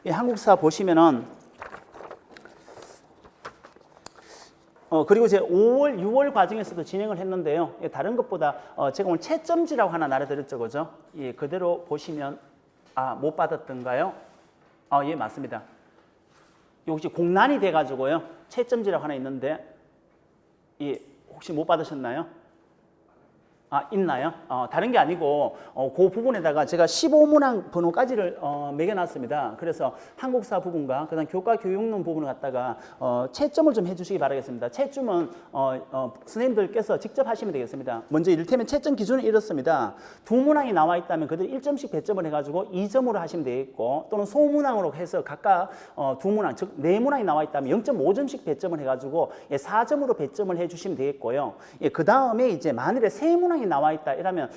이 한국사 보시면은 그리고 제 5월, 6월 과정에서도 진행을 했는데요. 예, 다른 것보다 제가 오늘 채점지라고 하나 나눠드렸죠, 그죠? 예, 그대로 보시면 못 받았던가요? 예, 맞습니다. 혹시 공란이 돼가지고요. 채점지라고 하나 있는데 예, 혹시 못 받으셨나요? 있나요? 다른 게 아니고 그 부분에다가 제가 15문항 번호까지를 매겨놨습니다. 그래서 한국사 부분과 그다음 교과 교육론 부분을 갖다가 채점을 좀 해주시기 바라겠습니다. 채점은 선생님들께서 직접 하시면 되겠습니다. 먼저 이를테면 채점 기준은 이렇습니다. 두 문항이 나와 있다면 그대로 1점씩 배점을 해가지고 2점으로 하시면 되겠고, 또는 소문항으로 해서 각각 두 문항, 즉 네 문항이 나와 있다면 0.5점씩 배점을 해가지고 4점으로 배점을 해주시면 되겠고요. 그 다음에 이제 만일에 세 문항이 나와 있다 이러면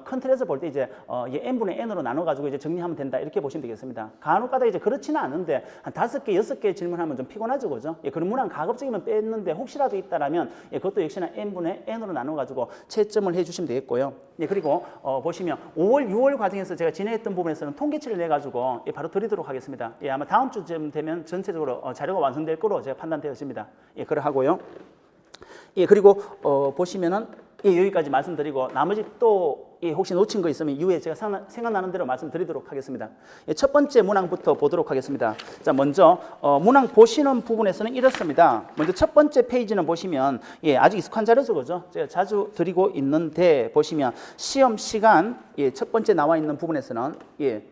큰 틀에서 볼 때 이제 n분의 n으로 나눠 가지고 이제 정리하면 된다 이렇게 보시면 되겠습니다. 간혹가다 이제 그렇지는 않은데 한 5개, 6개 질문하면 좀 피곤하죠, 그죠? 그런 문항 가급적이면 뺐는데 혹시라도 있다라면 그것도 역시나 n분의 n으로 나눠 가지고 채점을 해주시면 되겠고요. 그리고 보시면 5월, 6월 과정에서 제가 진행했던 부분에서는 통계치를 내 가지고 바로 드리도록 하겠습니다. 아마 다음 주쯤 되면 전체적으로 자료가 완성될 거로 제가 판단되었습니다. 그러하고요. 그리고 보시면은 여기까지 말씀드리고 나머지 또 혹시 놓친 거 있으면 이후에 제가 생각나는 대로 말씀드리도록 하겠습니다. 첫 번째 문항부터 보도록 하겠습니다. 자, 먼저 문항 보시는 부분에서는 이렇습니다. 먼저 첫 번째 페이지는 보시면 아주 익숙한 자료죠, 그죠? 제가 자주 드리고 있는데 보시면 시험 시간 첫 번째 나와 있는 부분에서는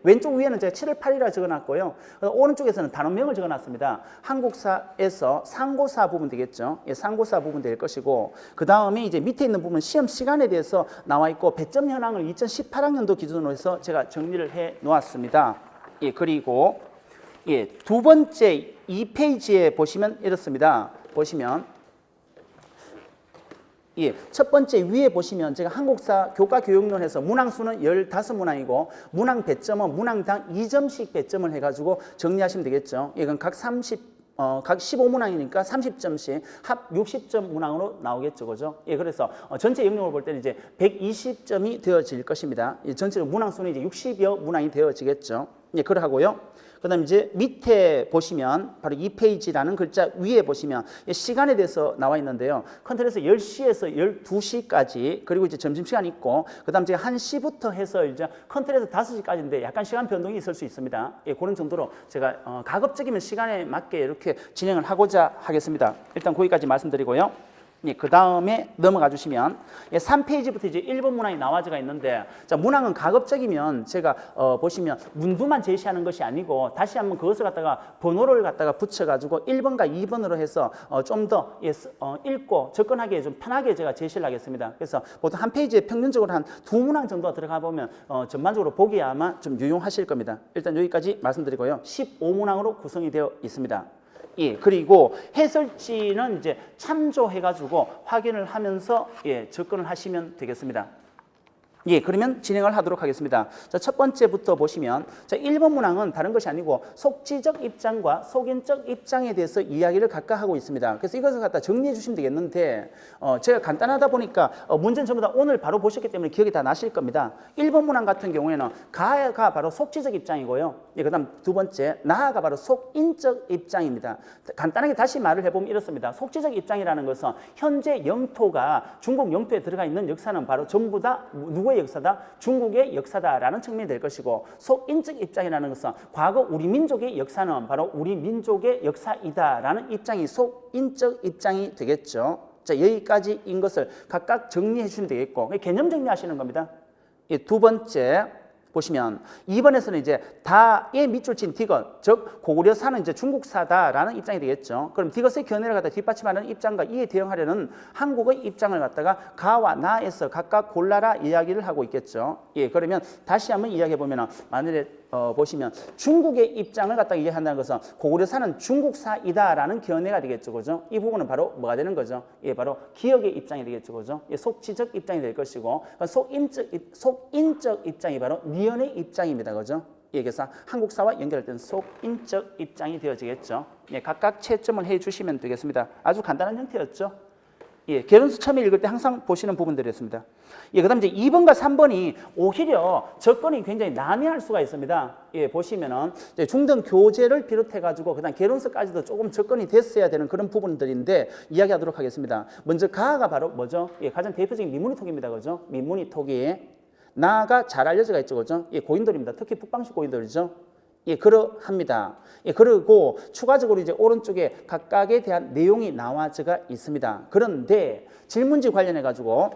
왼쪽 위에는 제가 7월 8일이라 적어놨고요. 오른쪽에서는 단원명을 적어놨습니다. 한국사에서 상고사 부분 되겠죠. 상고사 부분 될 것이고, 그 다음에 이제 밑에 있는 부분 시험 시간에 대해서 나와 있고 배점 현황을 2018학년도 기준으로 해서 제가 정리를 해 놓았습니다. 그리고 두 번째 2페이지에 보시면 이렇습니다. 보시면 첫 번째 위에 보시면 제가 한국사 교과 교육론에서 문항 수는 15문항이고 문항 배점은 문항당 2점씩 배점을 해가지고 정리하시면 되겠죠. 이건 각 15문항이니까 30점씩 합 60점 문항으로 나오겠죠, 그죠? 그래서 전체 영역을 볼 때는 이제 120점이 되어질 것입니다. 전체적으로 문항 수는 이제 60여 문항이 되어지겠죠. 그러하고요. 그 다음에 이제 밑에 보시면 바로 2페이지라는 글자 위에 보시면 시간에 대해서 나와 있는데요. 컨트롤에서 10시에서 12시까지 그리고 이제 점심시간 있고, 그 다음 제가 1시부터 해서 이제 컨트롤에서 5시까지인데 약간 시간 변동이 있을 수 있습니다. 그런 정도로 제가 가급적이면 시간에 맞게 이렇게 진행을 하고자 하겠습니다. 일단 거기까지 말씀드리고요. 그 다음에 넘어가 주시면 3페이지부터 이제 1번 문항이 나와져가 있는데, 자, 문항은 가급적이면 제가 보시면 문두만 제시하는 것이 아니고 다시 한번 그것을 갖다가 번호를 갖다가 붙여가지고 1번과 2번으로 해서 좀 더 읽고 접근하기에 좀 편하게 제가 제시를 하겠습니다. 그래서 보통 한 페이지에 평균적으로 한 2문항 정도 들어가 보면 전반적으로 보기에 아마 좀 유용하실 겁니다. 일단 여기까지 말씀드리고요. 15문항으로 구성이 되어 있습니다. 그리고 해설지는 이제 참조해가지고 확인을 하면서 접근을 하시면 되겠습니다. 그러면 진행을 하도록 하겠습니다. 자, 첫 번째부터 보시면, 자, 1번 문항은 다른 것이 아니고 속지적 입장과 속인적 입장에 대해서 이야기를 각각 하고 있습니다. 그래서 이것을 갖다 정리해 주시면 되겠는데, 제가 간단하다 보니까 문제는 전부 다 오늘 바로 보셨기 때문에 기억이 다 나실 겁니다. 1번 문항 같은 경우에는 가가 바로 속지적 입장이고요. 그 다음 두 번째, 나가 바로 속인적 입장입니다. 간단하게 다시 말을 해보면 이렇습니다. 속지적 입장이라는 것은 현재 영토가 중국 영토에 들어가 있는 역사는 바로 전부 다 누구의 역사다? 중국의 역사다라는 측면이 될 것이고, 속인적 입장이라는 것은 과거 우리 민족의 역사는 바로 우리 민족의 역사이다라는 입장이 속인적 입장이 되겠죠. 자, 여기까지인 것을 각각 정리해 주시면 되겠고, 개념 정리하시는 겁니다. 두 번째 보시면 2번에서는 이제 다의 밑줄 친 디귿, 즉 고구려사는 이제 중국사다라는 입장이 되겠죠. 그럼 디귿의 견해를 갖다 뒷받침하는 입장과 이에 대응하려는 한국의 입장을 갖다가 가와 나에서 각각 골라라 이야기를 하고 있겠죠. 그러면 다시 한번 이야기해 보면은 만일에 보시면 중국의 입장을 갖다가 이해한다는 것은 고구려사는 중국사이다라는 견해가 되겠죠, 그죠? 이 부분은 바로 뭐가 되는 거죠? 바로 기억의 입장이 되겠죠, 그죠? 속지적 입장이 될 것이고, 속인적 입장이 바로 니은의 입장입니다, 그죠? 그래서 한국사와 연결할 때는 속인적 입장이 되어지겠죠. 각각 채점을 해주시면 되겠습니다. 아주 간단한 형태였죠. 예, 개론수 처음에 읽을 때 항상 보시는 부분들이었습니다. 예, 그 다음 이제 2번과 3번이 오히려 접근이 굉장히 난해할 수가 있습니다. 예, 보시면은 이제 중등 교재를 비롯해가지고 그 다음 개론서까지도 조금 접근이 됐어야 되는 그런 부분들인데 이야기하도록 하겠습니다. 먼저 가가 바로 뭐죠? 예, 가장 대표적인 민문이톡입니다. 그죠? 민문이톡이 나가 잘 알려져가 있죠. 그죠? 예, 고인돌입니다. 특히 북방식 고인돌이죠. 예, 그러합니다. 예, 그리고 추가적으로 이제 오른쪽에 각각에 대한 내용이 나와져가 있습니다. 그런데 질문지 관련해 가지고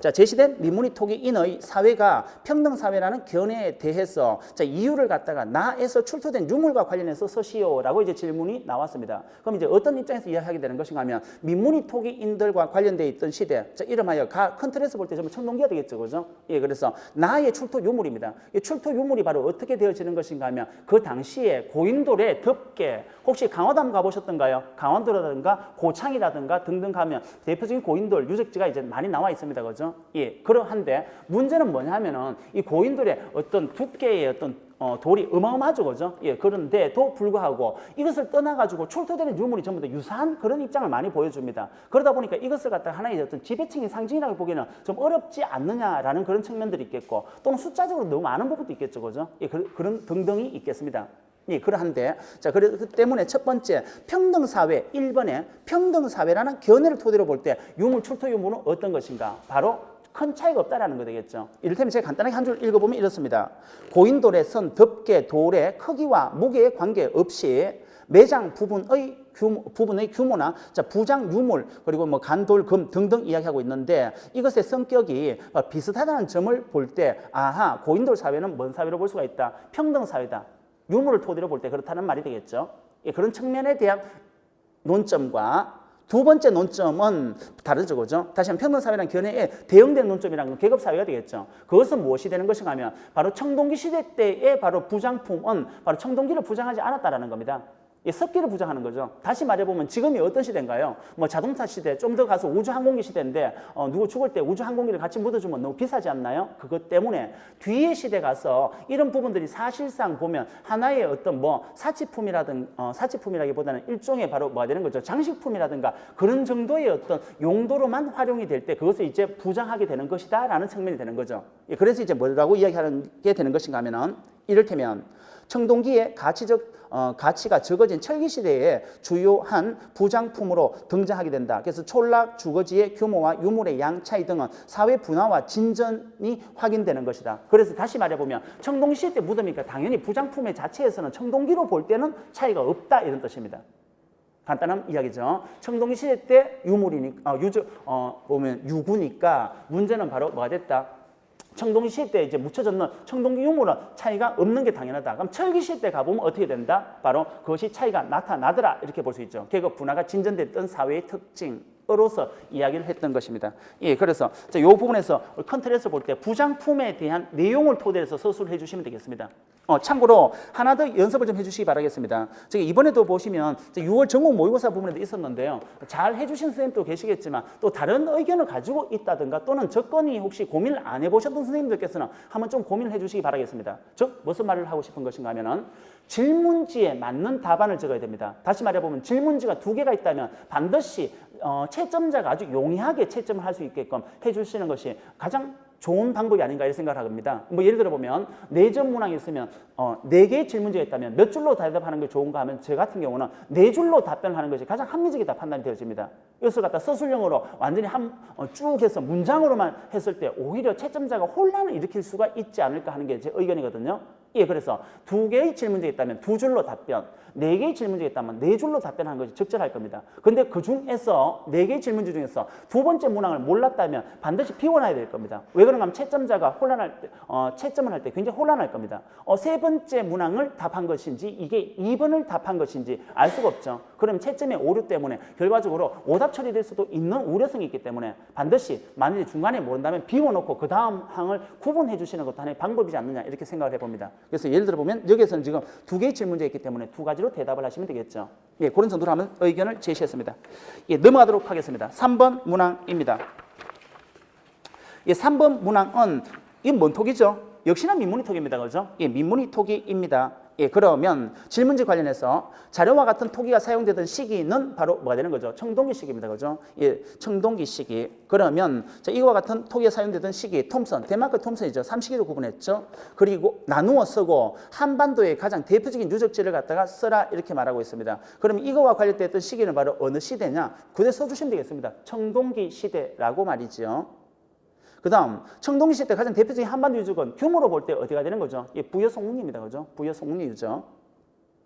자, 제시된 민문이토기인의 사회가 평등사회라는 견해에 대해서 자, 이유를 갖다가 나에서 출토된 유물과 관련해서 서시오라고 이제 질문이 나왔습니다. 그럼 이제 어떤 입장에서 이야기하게 되는 것인가 하면 민문이토기인들과 관련되어 있던 시대, 자, 이름하여 큰 틀에서 볼 때 전부 청동기가 되겠죠. 그죠? 예, 그래서 나의 출토 유물입니다. 이 출토 유물이 바로 어떻게 되어지는 것인가 하면 그 당시에 고인돌에 덮개, 혹시 강화담 가보셨던가요? 강원도라든가 고창이라든가 등등 가면 대표적인 고인돌 유적지가 이제 많이 나와 있습니다. 그죠? 예, 그러한데 문제는 뭐냐면은 이 고인돌의 어떤 두께의 어떤 돌이 어마어마하죠. 그죠? 예, 그런데도 불구하고 이것을 떠나가지고 출토되는 유물이 전부 다 유사한 그런 입장을 많이 보여줍니다. 그러다 보니까 이것을 갖다 하나의 어떤 지배층의 상징이라고 보기에는 좀 어렵지 않느냐라는 그런 측면들이 있겠고 또는 숫자적으로 너무 많은 부분도 있겠죠. 그죠? 예, 그런 등등이 있겠습니다. 예, 그러한데, 자, 그렇기 때문에 첫 번째, 평등사회, 1번에 평등사회라는 견해를 토대로 볼 때 유물, 출토 유물은 어떤 것인가? 바로 큰 차이가 없다라는 거 되겠죠. 이를테면 제가 간단하게 한 줄 읽어보면 이렇습니다. 고인돌의 선, 덮개, 돌의 크기와 무게에 관계없이 매장 부분의 규모나 자, 부장 유물 그리고 뭐 간돌, 금 등등 이야기하고 있는데 이것의 성격이 비슷하다는 점을 볼 때 아하, 고인돌 사회는 뭔 사회로 볼 수가 있다? 평등사회다. 유물을 토대로 볼 때 그렇다는 말이 되겠죠. 예, 그런 측면에 대한 논점과 두 번째 논점은 다르죠. 그죠? 다시 한번 평등사회라는 견해에 대응된 논점이라는 건 계급사회가 되겠죠. 그것은 무엇이 되는 것인가 하면 바로 청동기 시대 때의 바로 부장품은 바로 청동기를 부장하지 않았다라는 겁니다. 예, 습기를 부장하는 거죠. 다시 말해보면 지금이 어떤 시대인가요? 뭐 자동차 시대, 좀 더 가서 우주항공기 시대인데 누구 죽을 때 우주항공기를 같이 묻어주면 너무 비싸지 않나요? 그것 때문에 뒤의 시대 가서 이런 부분들이 사실상 보면 하나의 어떤 뭐 사치품이라기보다는 일종의 바로 뭐가 되는 거죠? 장식품이라든가 그런 정도의 어떤 용도로만 활용이 될 때 그것을 이제 부장하게 되는 것이다 라는 측면이 되는 거죠. 예, 그래서 이제 뭐라고 이야기하는 게 되는 것인가 하면은 이를테면 청동기의 가치가 적어진 철기시대에 주요한 부장품으로 등장하게 된다. 그래서 촌락, 주거지의 규모와 유물의 양 차이 등은 사회 분화와 진전이 확인되는 것이다. 그래서 다시 말해보면 청동기시대 때 무덤이니까 당연히 부장품의 자체에서는 청동기로 볼 때는 차이가 없다 이런 뜻입니다. 간단한 이야기죠. 청동기 시대 때 유물이니까 보면 유구니까 문제는 바로 뭐가 됐다? 청동기 시대 때 이제 묻혀졌는 청동기 유물은 차이가 없는 게 당연하다. 그럼 철기 시대 때 가보면 어떻게 된다? 바로 그것이 차이가 나타나더라. 이렇게 볼 수 있죠. 계급 분화가 진전됐던 사회의 특징으로서 이야기를 했던 것입니다. 예, 그래서 이 부분에서 큰 틀에서 볼 때 부장품에 대한 내용을 토대로 해서 서술을 해주시면 되겠습니다. 참고로 하나 더 연습을 좀 해주시기 바라겠습니다. 제가 이번에도 보시면 6월 전국 모의고사 부분에도 있었는데요. 잘 해주신 선생님도 계시겠지만 또 다른 의견을 가지고 있다든가 또는 접근이 혹시 고민을 안 해보셨던 선생님들께서는 한번 좀 고민을 해주시기 바라겠습니다. 즉 무슨 말을 하고 싶은 것인가 하면은 질문지에 맞는 답안을 적어야 됩니다. 다시 말해보면 질문지가 2개가 있다면 반드시 채점자가 아주 용이하게 채점을 할 수 있게끔 해주시는 것이 가장 좋은 방법이 아닌가 이런 생각을 합니다. 뭐 예를 들어 보면 4점 문항이 있으면 4개의 질문지가 있다면 몇 줄로 대답하는 게 좋은가 하면 저 같은 경우는 4줄로 답변을 하는 것이 가장 합리적이다 판단이 되어집니다. 이것을 갖다 서술형으로 완전히 쭉 해서 문장으로만 했을 때 오히려 채점자가 혼란을 일으킬 수가 있지 않을까 하는 게 제 의견이거든요. 예, 그래서 2개의 질문지가 있다면 2줄로 답변, 4개의 질문지가 있다면 4줄로 답변하는 것이 적절할 겁니다. 근데 그 중에서 4개의 질문지 중에서 두 번째 문항을 몰랐다면 반드시 비워놔야 될 겁니다. 왜 그런가 하면 채점자가 채점을 할 때 굉장히 혼란할 겁니다. 세 번째 문항을 답한 것인지 이게 2번을 답한 것인지 알 수가 없죠. 그럼 채점의 오류 때문에 결과적으로 오답 처리될 수도 있는 우려성이 있기 때문에 반드시 만약에 중간에 모른다면 비워놓고 그 다음 항을 구분해 주시는 것도 하나의 방법이지 않느냐 이렇게 생각을 해봅니다. 그래서 예를 들어 보면 여기에서는 지금 2개의 질문지가 있기 때문에 2가지로 대답을 하시면 되겠죠. 예, 그런 정도로 하면 의견을 제시했습니다. 예, 넘어가도록 하겠습니다. 3번 문항입니다. 예, 3번 문항은 이건 뭔 톡이죠? 역시나 민문이톡입니다. 그죠? 예, 민문이톡입니다. 예, 그러면 질문지 관련해서 자료와 같은 토기가 사용되던 시기는 바로 뭐가 되는 거죠? 청동기 시기입니다. 그죠? 예, 청동기 시기. 그러면 자, 이거와 같은 토기가 사용되던 시기, 톰슨, 덴마크 톰슨이죠. 3시기로 구분했죠. 그리고 나누어 쓰고 한반도의 가장 대표적인 유적지를 갖다가 써라 이렇게 말하고 있습니다. 그럼 이거와 관련됐던 시기는 바로 어느 시대냐? 그대 써주시면 되겠습니다. 청동기 시대라고 말이죠. 그 다음 청동기 시대 가장 대표적인 한반도 유적은 규모로 볼 때 어디가 되는 거죠? 예, 부여송웅리입니다. 그죠? 부여송웅리 유적.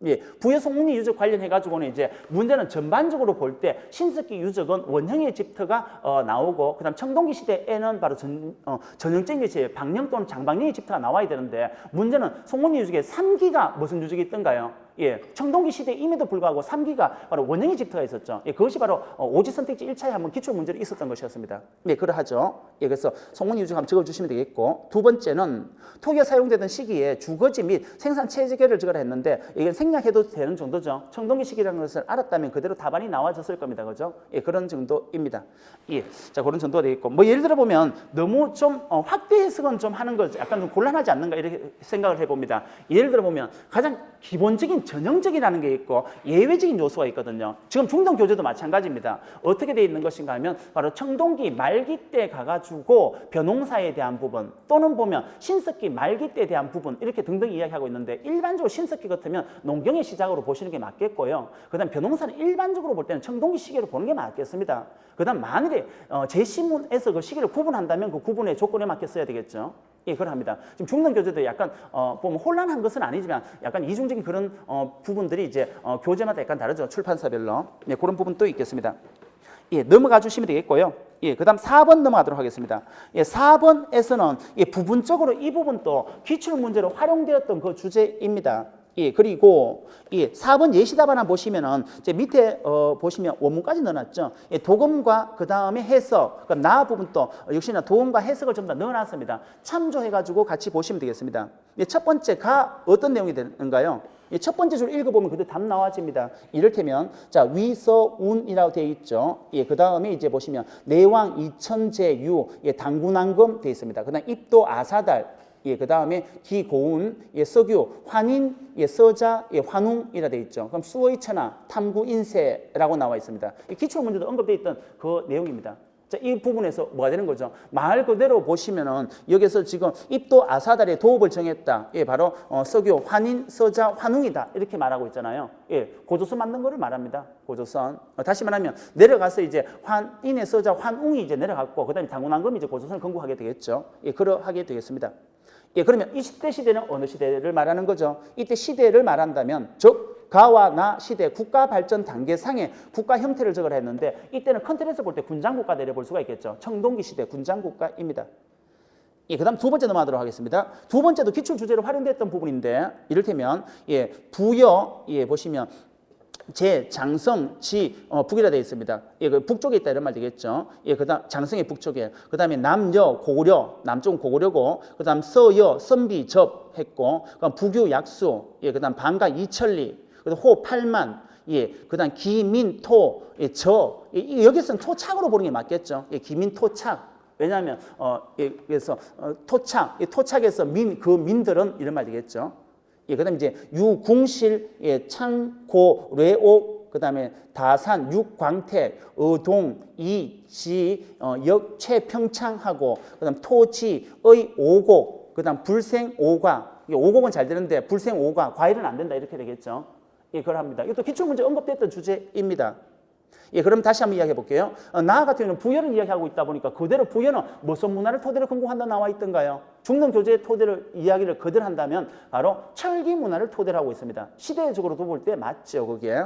예, 부여송웅리 유적 관련해가지고는 이제 문제는 전반적으로 볼 때 신석기 유적은 원형의 집터가 나오고 그다음 청동기 시대에는 바로 전형적인 것이 방령 또는 장방령의 집터가 나와야 되는데 문제는 송웅리 유적에 3기가 무슨 유적이 있던가요? 예, 청동기 시대임에도 불구하고 3기가 바로 원형의 집터가 있었죠. 예, 그것이 바로 오지 선택지 1차에 한번 기출 문제로 있었던 것이었습니다. 예, 그러하죠. 예, 그래서 송웅리 유적 한번 적어주시면 되겠고 두 번째는 토기가 사용되던 시기에 주거지 및 생산 체계를 적으라 했는데 이게 생략해도 되는 정도죠. 청동기 시기라는 것을 알았다면 그대로 답안이 나와졌을 겁니다. 그죠? 예, 그런 정도입니다. 예, 자, 그런 정도가 되겠고 뭐 예를 들어 보면 너무 좀 확대 해석은 좀 하는 거 약간 좀 곤란하지 않는가 이렇게 생각을 해봅니다. 예를 들어 보면 가장 기본적인 전형적이라는 게 있고 예외적인 요소가 있거든요. 지금 중동 교재도 마찬가지입니다. 어떻게 되어 있는 것인가 하면 바로 청동기 말기 때 가가지고 벼농사에 대한 부분 또는 보면 신석기 말기 때에 대한 부분 이렇게 등등 이야기하고 있는데 일반적으로 신석기 같으면 농경의 시작으로 보시는 게 맞겠고요. 그 다음 벼농사는 일반적으로 볼 때는 청동기 시기로 보는 게 맞겠습니다. 그 다음 만일에 제시문에서 그 시기를 구분한다면 그 구분의 조건에 맞게 써야 되겠죠. 예, 그러합니다. 지금 중동 교재도 약간 보면 혼란한 것은 아니지만 약간 이중적인 그런 부분들이 이제 교재마다 약간 다르죠. 출판사별로. 예, 그런 부분도 있겠습니다. 예, 넘어가 주시면 되겠고요. 예, 그 다음 4번 넘어가도록 하겠습니다. 예, 4번에서는 예, 부분적으로 이 부분도 기출문제로 활용되었던 그 주제입니다. 예, 그리고 예, 4번 예시답 하나 보시면은 이제 밑에 보시면 원문까지 넣어놨죠. 예, 도금과 그 다음에 해석, 그러니까 나 부분도 역시나 도금과 해석을 전부 다 넣어놨습니다. 참조해가지고 같이 보시면 되겠습니다. 예, 첫 번째가 어떤 내용이 되는가요? 예, 첫 번째 줄 읽어보면 그대로 답 나와집니다. 이를테면 자 위서운이라고 되어 있죠. 예, 그 다음에 이제 보시면 내왕 이천제유 예, 당군왕금 되어 있습니다. 그 다음 입도 아사달 예, 그 다음에 기고운, 예, 석유, 환인, 예, 서자, 예, 환웅이라 되어 있죠. 그럼 수의천하, 탐구인세라고 나와 있습니다. 이 기출문제도 언급되어 있던 그 내용입니다. 자, 이 부분에서 뭐가 되는 거죠? 말 그대로 보시면은 여기서 지금 입도 아사달의 도읍을 정했다. 예, 바로 석유, 환인, 서자, 환웅이다. 이렇게 말하고 있잖아요. 예, 고조선 만든 거를 말합니다. 고조선. 다시 말하면 내려가서 이제 환인의 서자, 환웅이 이제 내려갔고 그다음에 당군왕금이 이제 고조선을 건국하게 되겠죠. 예, 그러하게 되겠습니다. 예, 그러면 이때 시대는 어느 시대를 말하는 거죠? 이때 시대를 말한다면 즉 가와 나 시대 국가 발전 단계상의 국가 형태를 적으라 했는데 이때는 컨트롤에서 볼 때 군장국가대를 볼 수가 있겠죠. 청동기 시대 군장국가입니다. 예, 그 다음 두 번째 넘어가도록 하겠습니다. 두 번째도 기출 주제로 활용됐던 부분인데 이를테면 예, 부여 예, 보시면 제, 장성, 지, 북이라 되어 있습니다. 예, 그 북쪽에 있다 이런 말 되겠죠. 예, 그 다음 장성의 북쪽에, 그 다음에 남여, 고구려, 남쪽은 고구려고, 그 다음 서여, 선비, 접 했고, 그 다음 북유, 약수, 예, 그 다음 방가, 이천리, 그 다음 호, 팔만, 예, 그 다음 기민, 토, 예, 저, 예, 여기서는 토착으로 보는 게 맞겠죠. 예, 기민, 토착. 왜냐하면 예, 그래서 토착, 예, 토착에서 그 민들은 이런 말 되겠죠. 예, 그 다음에 이제 유궁실, 예, 창고, 뢰옥, 그 다음에 다산, 육광택, 어동, 이지, 역, 최평창하고, 그 다음 토지, 의, 오곡, 그 다음 불생, 오과. 오곡은 잘 되는데 불생, 오과, 과일은 안 된다 이렇게 되겠죠. 예, 그럽니다. 이것도 기출문제 언급됐던 주제입니다. 예, 그럼 다시 한번 이야기해 볼게요. 나 같은 경우는 부여를 이야기하고 있다 보니까 그대로 부여는 무슨 문화를 토대로 건국한다 나와 있던가요? 중동 교재의 토대를 이야기를 그대로 한다면 바로 철기 문화를 토대로 하고 있습니다. 시대적으로도 볼 때 맞죠, 그게.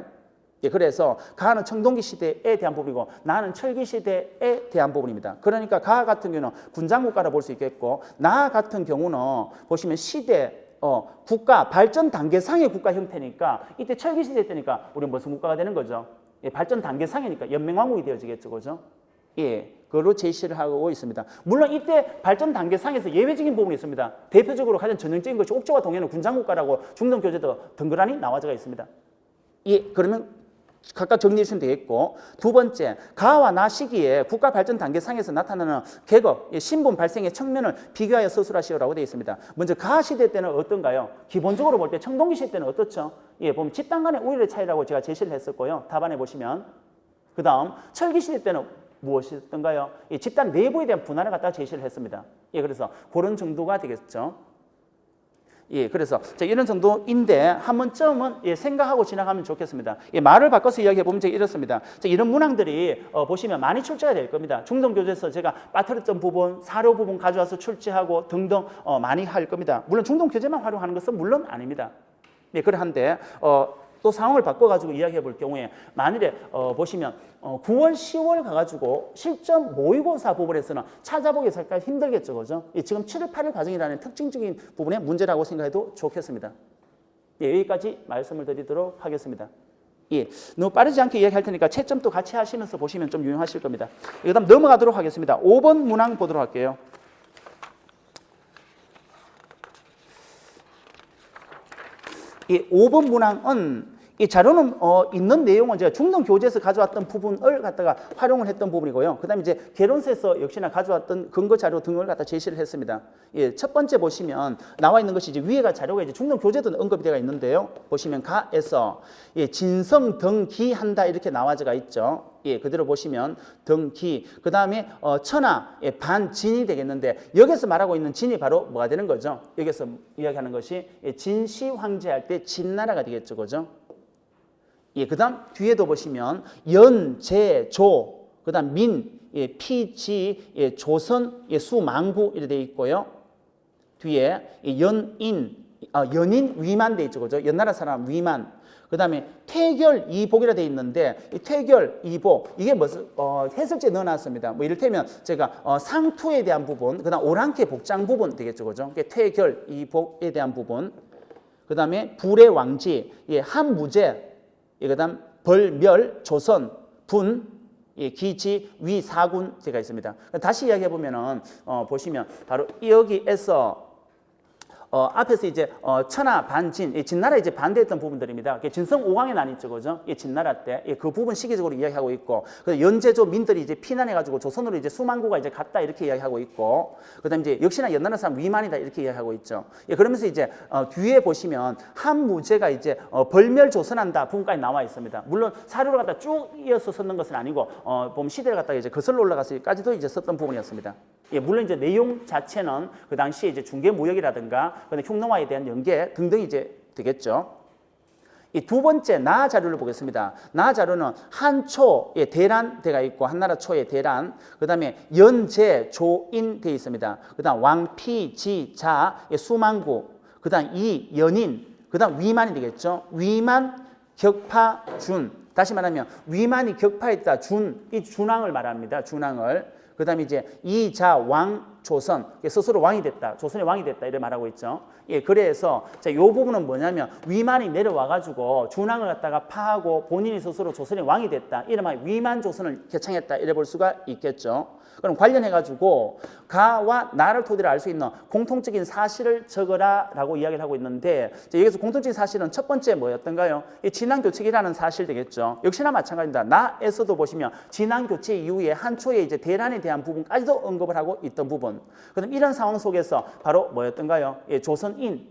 예, 그래서 가는 청동기 시대에 대한 부분이고 나는 철기 시대에 대한 부분입니다. 그러니까 가 같은 경우는 군장국가라 볼 수 있겠고 나 같은 경우는 보시면 시대 국가 발전 단계상의 국가 형태니까 이때 철기 시대 때니까 우리 무슨 국가가 되는 거죠? 예, 발전 단계상이니까 연맹왕국이 되어지겠죠, 그죠? 예, 그걸로 제시를 하고 있습니다. 물론 이때 발전 단계상에서 예외적인 부분이 있습니다. 대표적으로 가장 전형적인 것이 옥저와 동해는 군장국가라고 중동 교재도 덩그러니 나와져 있습니다. 예, 그러면 각각 정리해 주시면 되겠고, 두 번째, 가와 나 시기에 국가 발전 단계상에서 나타나는 계급, 신분 발생의 측면을 비교하여 서술하시오라고 되어 있습니다. 먼저 가 시대 때는 어떤가요? 기본적으로 볼 때 청동기 시대 때는 어떻죠? 보면 집단 간의 우열의 차이라고 제가 제시를 했었고요. 답안에 보시면. 그 다음 철기 시대 때는 무엇이었던가요? 집단 내부에 대한 분할을 갖다가 제시를 했습니다. 그래서 그런 정도가 되겠죠. 그래서 이런 정도인데 한 번쯤은 생각하고 지나가면 좋겠습니다. 말을 바꿔서 이야기해보면 이렇습니다. 이런 문항들이 보시면 많이 출제가 될 겁니다. 중동교재에서 제가 빠뜨렸던 부분, 사료 부분 가져와서 출제하고 등등 많이 할 겁니다. 물론 중동교재만 활용하는 것은 물론 아닙니다. 그러한데 또 상황을 바꿔가지고 이야기해 볼 경우에 만일에 보시면 9월, 10월 가가지고 실전 모의고사 부분에서는 찾아보기 살짝 힘들겠죠, 그죠? 지금 7월, 8월 과정이라는 특징적인 부분의 문제라고 생각해도 좋겠습니다. 여기까지 말씀을 드리도록 하겠습니다. 너무 빠르지 않게 이야기할 테니까 채점도 같이 하시면서 보시면 좀 유용하실 겁니다. 그 다음 넘어가도록 하겠습니다. 5번 문항 보도록 할게요. 5번 문항은 이 자료는 있는 내용은 제가 중동 교재에서 가져왔던 부분을 갖다가 활용을 했던 부분이고요. 그다음에 이제 개론서에서 역시나 가져왔던 근거 자료 등을 갖다 제시를 했습니다. 첫 번째 보시면 나와 있는 것이 이제 위에가 자료가 이제 중동 교재도 언급이 되어 있는데요. 보시면 가에서 진성 등기 한다 이렇게 나와져가 있죠. 그대로 보시면 등기, 그 다음에 천하, 반진이 되겠는데 여기서 말하고 있는 진이 바로 뭐가 되는 거죠? 여기서 이야기하는 것이 진시 황제할 때 진나라가 되겠죠, 그죠? 그 다음 뒤에도 보시면 연, 제, 조, 그 다음 민, 피지, 조선, 수망구 이렇게 되어 있고요. 뒤에 연인, 연인 위만 되어 있죠, 그죠? 연나라 사람 위만. 그 다음에 태결 이복이라 되어 있는데 이 태결 이복 이게 무슨 해석지에 넣어놨습니다. 뭐 이를테면 제가 상투에 대한 부분, 그 다음 오랑캐 복장 부분 되겠죠, 그죠? 태결 이복에 대한 부분. 그 다음에 불의 왕지, 한무제, 그 다음 벌멸 조선 분, 기지 위 사군 제가 있습니다. 다시 이야기해 보면은 보시면 바로 여기에서 앞에서 이제 천하 반진, 진나라 이제 반대했던 부분들입니다. 진성 5강에 나뉘죠, 그죠? 진나라 때 그 부분 시기적으로 이야기하고 있고, 그래서 연제조 민들이 이제 피난해가지고 조선으로 이제 수망구가 이제 갔다 이렇게 이야기하고 있고, 그다음 이제 역시나 연나라 사람 위만이다 이렇게 이야기하고 있죠. 그러면서 이제 뒤에 보시면 한무제가 이제 벌멸 조선한다 부분까지 나와 있습니다. 물론 사료를 갖다 쭉 이어서 썼는 것은 아니고 보면 시대를 갖다가 이제 거슬러 올라가서까지도 이제 썼던 부분이었습니다. 물론 이제 내용 자체는 그 당시에 이제 중개무역이라든가 흉노화에 대한 연계 등등이 이제 되겠죠. 이 두 번째 나 자료를 보겠습니다. 나 자료는 한초의 대란대가 있고 한나라 초의 대란, 그 다음에 연제 조인 되어 있습니다. 그 다음 왕피 지자 수망구, 그 다음 이 연인, 그 다음 위만이 되겠죠. 위만 격파 준, 다시 말하면 위만이 격파했다 준, 이 준왕을 말합니다. 준왕을. 그 다음에 이제 이자 왕 조선, 스스로 왕이 됐다, 조선의 왕이 됐다 이렇게 말하고 있죠. 그래서 이 부분은 뭐냐면 위만이 내려와가지고 준왕을 갖다가 파하고 본인이 스스로 조선의 왕이 됐다, 이러면 위만 조선을 개창했다 이래 볼 수가 있겠죠. 그럼 관련해가지고 가와 나를 토대로 알 수 있는 공통적인 사실을 적어라라고 이야기를 하고 있는데, 여기서 공통적인 사실은 첫 번째 뭐였던가요? 이 진앙교책이라는 사실 되겠죠. 역시나 마찬가지입니다. 나에서도 보시면 진앙교책 이후에 한초의 이제 대란에 대한 부분까지도 언급을 하고 있던 부분. 그럼 이런 상황 속에서 바로 뭐였던가요? 조선인,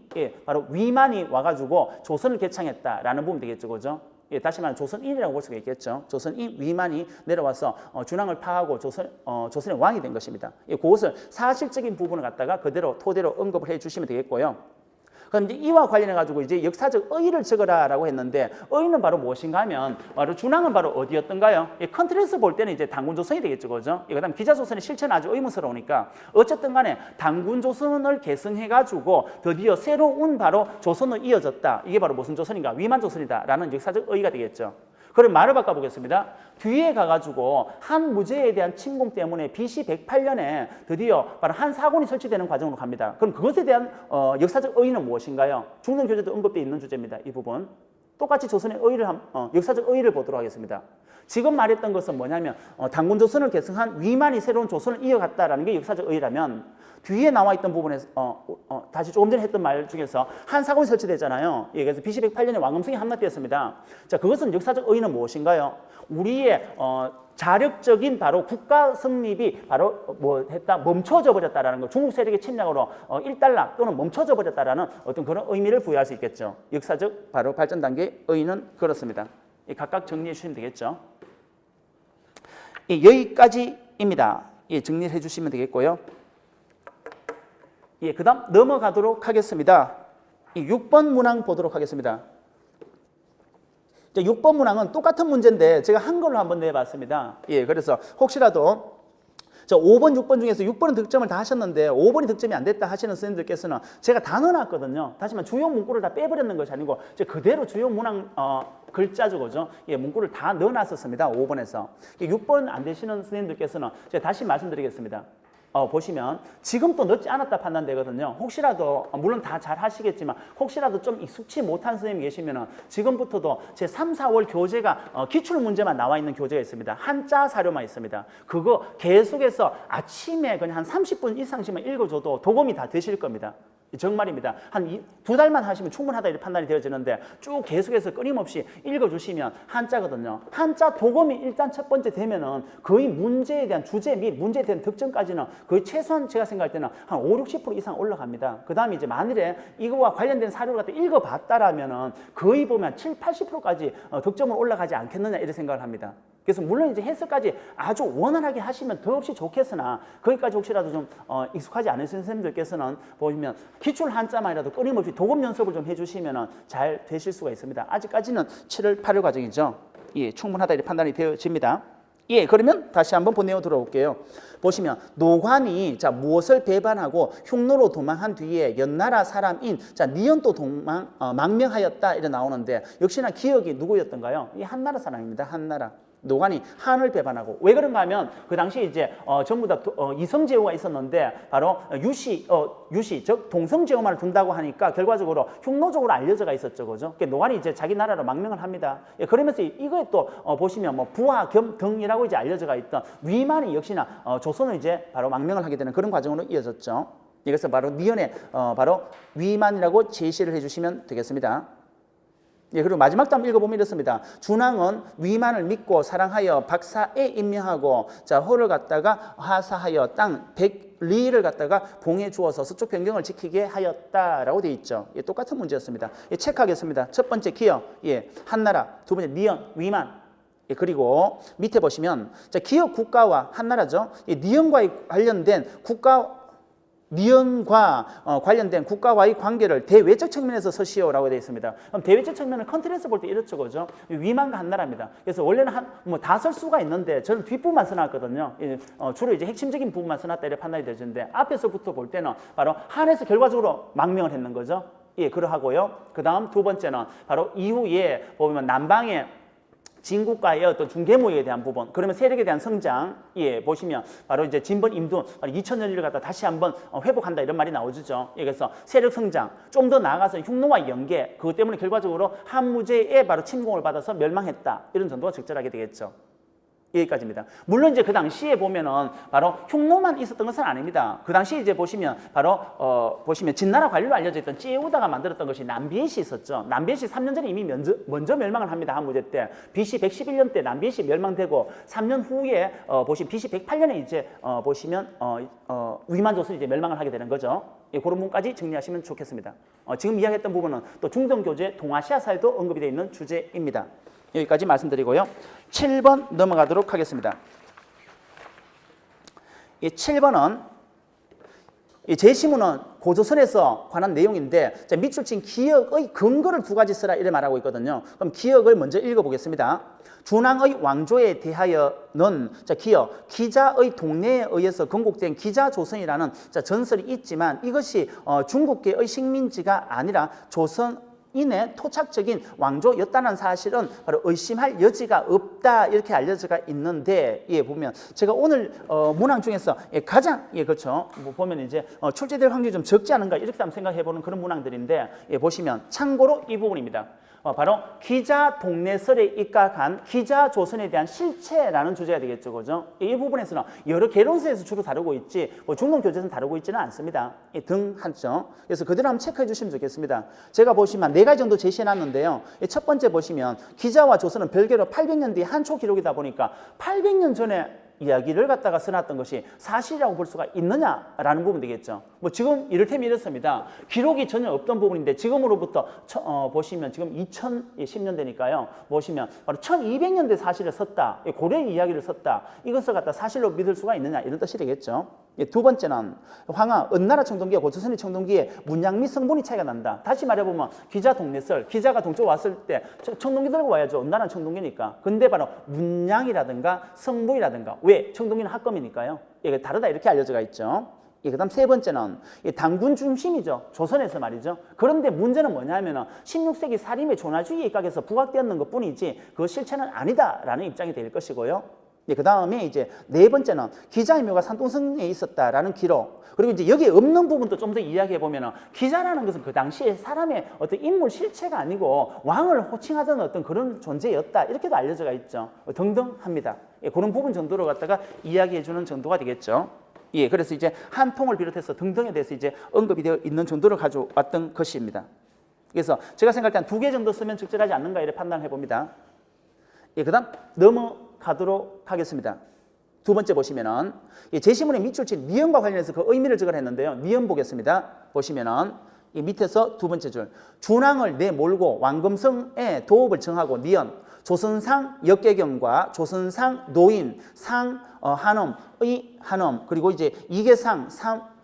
바로 위만이 와가지고 조선을 개창했다라는 부분 되겠죠, 그죠? 다시 말하면 조선인이라고 볼 수가 있겠죠. 조선인 위만이 내려와서 준왕을 파하고 조선의 왕이 된 것입니다. 그것을 사실적인 부분을 갖다가 그대로 토대로 언급을 해 주시면 되겠고요. 그런데 이와 관련해가지고 이제 역사적 의의를 적어라라고 했는데, 의의는 바로 무엇인가 하면 바로 준왕은 바로 어디였던가요? 컨트리에서 볼 때는 이제 단군조선이 되겠죠, 그죠? 그다음 기자조선의 실체는 아주 의문스러우니까 어쨌든 간에 단군조선을 계승해가지고 드디어 새로운 바로 조선으로 이어졌다. 이게 바로 무슨 조선인가? 위만조선이다라는 역사적 의의가 되겠죠. 그럼 말을 바꿔보겠습니다. 뒤에 가가지고 한무제에 대한 침공 때문에 BC 108년에 드디어 바로 한 사군이 설치되는 과정으로 갑니다. 그럼 그것에 대한 역사적 의의는 무엇인가요? 중동교재도 언급되어 있는 주제입니다. 이 부분. 똑같이 조선의 의의를 역사적 의의를 보도록 하겠습니다. 지금 말했던 것은 뭐냐면 단군 조선을 계승한 위만이 새로운 조선을 이어갔다라는 게 역사적 의의라면 뒤에 나와 있던 부분에서 다시 조금 전에 했던 말 중에서 한사군이 설치되잖아요. 예, 그래서 BC 108년에 왕엄성이 함락되었습니다. 자, 그것은 역사적 의의는 무엇인가요? 우리의 자력적인 바로 국가 성립이 바로 멈춰져 버렸다라는 거. 중국 세력의 침략으로 일단락 또는 멈춰져 버렸다라는 어떤 그런 의미를 부여할 수 있겠죠. 역사적 바로 발전 단계의 의의는 그렇습니다. 예, 각각 정리해 주시면 되겠죠. 예, 여기까지입니다. 예, 정리해 주시면 되겠고요. 예, 그 다음 넘어가도록 하겠습니다. 6번 문항 보도록 하겠습니다. 6번 문항은 똑같은 문제인데 제가 한글로 한번 내봤습니다. 예, 그래서 혹시라도 5번, 6번 중에서 6번은 득점을 다 하셨는데 5번이 득점이 안 됐다 하시는 선생님들께서는 제가 다 넣어놨거든요. 다시 말해 주요 문구를 다 빼버렸는 것이 아니고 그대로 주요 문항 글자죠, 그죠? 예, 문구를 다 넣어놨었습니다. 5번에서. 6번 안 되시는 선생님들께서는 제가 다시 말씀드리겠습니다. 보시면 지금 또 넣지 않았다 판단되거든요. 혹시라도 물론 다 잘 하시겠지만 혹시라도 좀 익숙치 못한 선생님이 계시면 지금부터도 제 3, 4월 교재가 기출 문제만 나와 있는 교재가 있습니다. 한자 사료만 있습니다. 그거 계속해서 아침에 그냥 한 30분 이상씩만 읽어줘도 도움이 다 되실 겁니다. 정말입니다. 한 2달만 하시면 충분하다 이렇게 판단이 되어지는데 쭉 계속해서 끊임없이 읽어주시면 한자거든요. 한자 도금이 일단 첫 번째 되면은 거의 문제에 대한 주제 및 문제에 대한 득점까지는 거의 최소한 제가 생각할 때는 한 5, 60% 이상 올라갑니다. 그 다음에 이제 만일에 이거와 관련된 사료를 갖다 읽어봤다라면은 거의 보면 7, 80%까지 득점은 올라가지 않겠느냐 이렇게 생각을 합니다. 그래서 물론 이제 해석까지 아주 원활하게 하시면 더없이 좋겠으나 거기까지 혹시라도 좀 익숙하지 않으신 선생님들께서는 보시면 기출 한자만이라도 끊임없이 도금 연습을 좀 해주시면 잘 되실 수가 있습니다. 아직까지는 7월, 8월 과정이죠. 예, 충분하다 이렇게 판단이 되어집니다. 예, 그러면 다시 한번 본내용 들어올게요. 보시면 노관이 무엇을 배반하고 흉노로 도망한 뒤에 연나라 사람인 니연도 망명하였다 이래 나오는데 역시나 기억이 누구였던가요? 이 한나라 사람입니다. 한나라. 노관이 한을 배반하고 왜 그런가 하면 그 당시에 이제 전부 다 이성제후가 있었는데 바로 유시 즉 동성제후만을 둔다고 하니까 결과적으로 흉노적으로 알려져가 있었죠, 그죠? 그러니까 노관이 이제 자기 나라로 망명을 합니다. 예, 그러면서 이거에 또 보시면 부하 겸 등이라고 이제 알려져가 있던 위만이 역시나 조선을 이제 바로 망명을 하게 되는 그런 과정으로 이어졌죠. 이것을 바로 니연의 바로 위만이라고 제시를 해주시면 되겠습니다. 예, 그리고 마지막 장 읽어보면 이렇습니다. 준왕은 위만을 믿고 사랑하여 박사에 임명하고 허를 갖다가 하사하여 땅 100리를 갖다가 봉해 주어서 서쪽 변경을 지키게 하였다라고 되어 있죠. 예, 똑같은 문제였습니다. 예, 체크하겠습니다. 첫 번째 기여, 예, 한나라. 두 번째 니연, 위만. 예, 그리고 밑에 보시면 기여 국가와 한나라죠. 예, 니연과 관련된 니연과 관련된 국가와의 관계를 대외적 측면에서 서시오라고 되어 있습니다. 그럼 대외적 측면은 컨트롤에서 볼 때 이렇죠, 그죠? 위만과 한나라입니다. 그래서 원래는 다 쓸 수가 있는데 저는 뒷부분만 써놨거든요. 주로 이제 핵심적인 부분만 써놨다 이렇게 판단이 되는데 앞에서부터 볼 때는 바로 한에서 결과적으로 망명을 했는 거죠. 예, 그러하고요. 그 다음 두 번째는 바로 이후에 보면 남방의 진국가의 어떤 중개모에 대한 부분, 그러면 세력에 대한 성장, 예, 보시면 바로 이제 진번 임둔, 2000년을 갖다 다시 한번 회복한다 이런 말이 나오죠. 예, 그래서 세력 성장, 좀 더 나아가서 흉노와 연계, 그것 때문에 결과적으로 한무제에 바로 침공을 받아서 멸망했다 이런 정도가 적절하게 되겠죠. 여기까지입니다. 물론 이제 그 당시에 보면은 바로 흉노만 있었던 것은 아닙니다. 그 당시에 이제 보시면 바로 보시면 진나라 관료로 알려져 있던 찌에우다가 만들었던 것이 남비엣이 있었죠. 남비엣이 3년 전에 이미 먼저 멸망을 합니다. 한무제 때. BC 111년 때 남비엣이 멸망되고 3년 후에 보시면 BC 108년에 이제 보시면 위만조선이 이제 멸망을 하게 되는 거죠. 예, 그런 부분까지 정리하시면 좋겠습니다. 지금 이야기했던 부분은 또 중동교재 동아시아사에도 언급이 되어 있는 주제입니다. 여기까지 말씀드리고요. 7번 넘어가도록 하겠습니다. 이 7번은 제시문은 고조선에서 관한 내용인데 밑줄 친 기역의 근거를 두 가지 쓰라 이래 말하고 있거든요. 그럼 기역을 먼저 읽어보겠습니다. 준왕의 왕조에 대하여는 기역, 기자의 동네에 의해서 건국된 기자조선이라는 전설이 있지만 이것이 중국계의 식민지가 아니라 조선인의 토착적인 왕조였다는 사실은 바로 의심할 여지가 없다 이렇게 알려져가 있는데 예, 보면 제가 오늘 문항 중에서 가장 그렇죠 보면 이제 출제될 확률이 좀 적지 않은가 이렇게 한번 생각해 보는 그런 문항들인데 보시면 참고로 이 부분입니다. 바로 기자 동네설에 입각한 기자 조선에 대한 실체라는 주제가 되겠죠. 그죠? 이 부분에서는 여러 개론서에서 주로 다루고 있지, 중동 교재에서는 다루고 있지는 않습니다. 등 하죠. 그래서 그대로 한번 체크해 주시면 좋겠습니다. 제가 보시면 4가지 정도 제시해 놨는데요. 첫 번째 보시면 기자와 조선은 별개로 800년 뒤 한초 기록이다 보니까 800년 전에 이야기를 갖다가 써놨던 것이 사실이라고 볼 수가 있느냐라는 부분 되겠죠. 뭐 지금 이를테면 이렇습니다. 기록이 전혀 없던 부분인데 지금으로부터 보시면 지금 2010년대니까요. 보시면 바로 1200년대 사실을 썼다. 고려 이야기를 썼다. 이것을 갖다 사실로 믿을 수가 있느냐 이런 뜻이 되겠죠. 두 번째는 황하, 은나라 청동기와 고조선의 청동기의 문양 및 성분이 차이가 난다. 다시 말해보면 기자 동네설, 기자가 동쪽 왔을 때 청동기 들고 와야죠. 은나라는 청동기니까. 근데 바로 문양이라든가 성분이라든가, 왜? 청동기는 합검이니까요. 이게 다르다 이렇게 알려져 있죠. 그 다음 세 번째는 당군 중심이죠. 조선에서 말이죠. 그런데 문제는 뭐냐면 16세기 사림의 존화주의에 입각해서 부각되었는 것 뿐이지 그 실체는 아니다라는 입장이 될 것이고요. 그 다음에 이제 네 번째는 기자의 묘가 산동성에 있었다라는 기록. 그리고 이제 여기에 없는 부분도 좀 더 이야기해 보면은 기자라는 것은 그 당시에 사람의 어떤 인물 실체가 아니고 왕을 호칭하던 어떤 그런 존재였다. 이렇게도 알려져 있죠. 등등 합니다. 그런 부분 정도로 갖다가 이야기해 주는 정도가 되겠죠. 그래서 이제 한통을 비롯해서 등등에 대해서 이제 언급이 되어 있는 정도를 가져왔던 것입니다. 그래서 제가 생각할 때 한 2개 정도 쓰면 적절하지 않는가 이렇게 판단해 봅니다. 그 다음 넘어가도록 하겠습니다. 두 번째 보시면은 제시문의 밑줄 친 니은과 관련해서 그 의미를 적으했는데요. 니은 보겠습니다. 보시면은 이 밑에서 두 번째 줄 준왕을 내몰고 왕금성의 도읍을 정하고 니은 조선상 역계경과 조선상 노인 상 한엄의 한엄 그리고 이제 이계상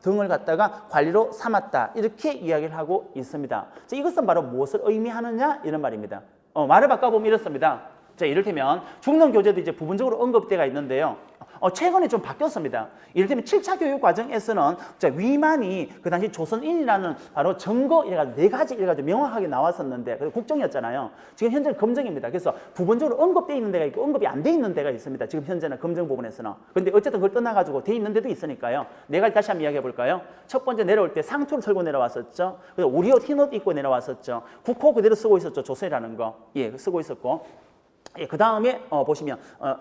등을 갖다가 관리로 삼았다 이렇게 이야기를 하고 있습니다. 자, 이것은 바로 무엇을 의미하느냐 이런 말입니다. 말을 바꿔보면 이렇습니다. 자, 이를테면 중동 교재도 이제 부분적으로 언급되어 있는데요. 최근에 좀 바뀌었습니다. 이를테면 7차 교육 과정에서는 위만이 그 당시 조선인이라는 바로 증거 이래가지고 4가지 이래가지고 명확하게 나왔었는데 그래서 국정이었잖아요. 지금 현재는 검증입니다. 그래서 부분적으로 언급되어 있는 데가 있고 언급이 안 돼 있는 데가 있습니다. 지금 현재는 검증 부분에서는. 그런데 어쨌든 그걸 떠나가지고 돼 있는 데도 있으니까요. 4가지 다시 한번 이야기해 볼까요? 첫 번째 내려올 때 상투를 털고 내려왔었죠. 그래서 우리옷 흰옷 입고 내려왔었죠. 국호 그대로 쓰고 있었죠. 조선이라는 거. 쓰고 있었고. 그 다음에 보시면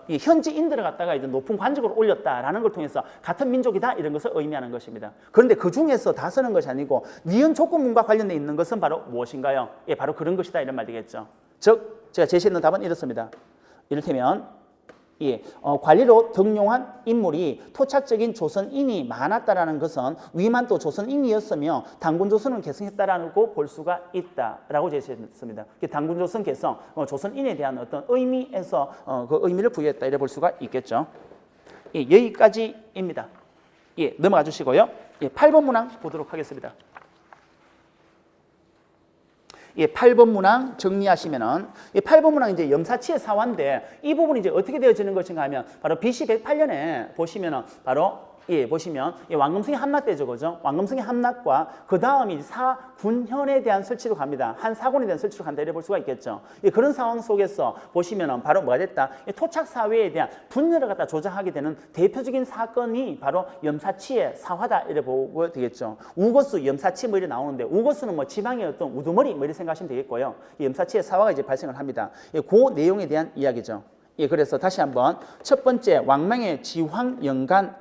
이 현지인들을 갖다가 이제 높은 관직으로 올렸다라는 걸 통해서 같은 민족이다 이런 것을 의미하는 것입니다. 그런데 그 중에서 다 쓰는 것이 아니고 니은 조건문과 관련돼 있는 것은 바로 무엇인가요? 바로 그런 것이다 이런 말 되겠죠. 즉 제가 제시했는 답은 이렇습니다. 이를테면 관리로 등용한 인물이 토착적인 조선인이 많았다라는 것은 위만도 조선인이었으며 당군조선을 계승했다라고 볼 수가 있다라고 제시했습니다. 당군조선 계승, 조선인에 대한 어떤 의미에서 그 의미를 부여했다 이래 볼 수가 있겠죠. 여기까지입니다. 넘어가 주시고요. 8번 문항 보도록 하겠습니다. 8번 문항 정리하시면은 8번 문항 이제 염사치의 사화인데 이 부분이 이제 어떻게 되어지는 것인가 하면 바로 BC 108년에 보시면은 바로 보시면 왕금성의 함락 때죠, 그죠? 왕금성의 함락과 그 다음이 사군현에 대한 설치로 갑니다. 한 사군에 대한 설치로 간다 이래 볼 수가 있겠죠. 그런 상황 속에서 보시면은 바로 뭐가 됐다? 토착 사회에 대한 분열을 갖다 조장하게 되는 대표적인 사건이 바로 염사치의 사화다 이래 보고 되겠죠. 우거수, 염사치 뭐 이래 나오는데 우거수는 뭐 지방의 어떤 우두머리 뭐 이래 생각하시면 되겠고요. 염사치의 사화가 이제 발생을 합니다. 그 내용에 대한 이야기죠. 그래서 다시 한번 첫 번째 왕망의 지황연간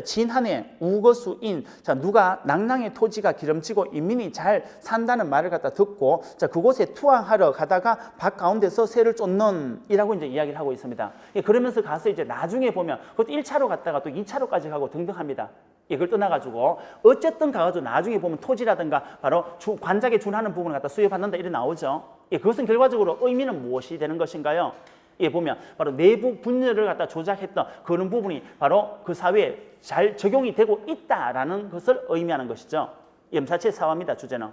진한해 우거수인 누가 낭랑의 토지가 기름지고 인민이 잘 산다는 말을 갖다 듣고 그곳에 투항하러 가다가 밭 가운데서 새를 쫓는 이라고 이제 이야기를 하고 있습니다. 그러면서 가서 이제 나중에 보면 그것도 1차로 갔다가 또 2차로까지 가고 등등합니다. 이걸 떠나가지고 어쨌든 가가지고 나중에 보면 토지라든가 바로 관작에 준하는 부분을 갖다 수여받는다 이래 나오죠. 그것은 결과적으로 의미는 무엇이 되는 것인가요? 보면 바로 내부 분열을 갖다 조작했던 그런 부분이 바로 그 사회에 잘 적용이 되고 있다라는 것을 의미하는 것이죠. 염사치의 사화입니다. 주제는.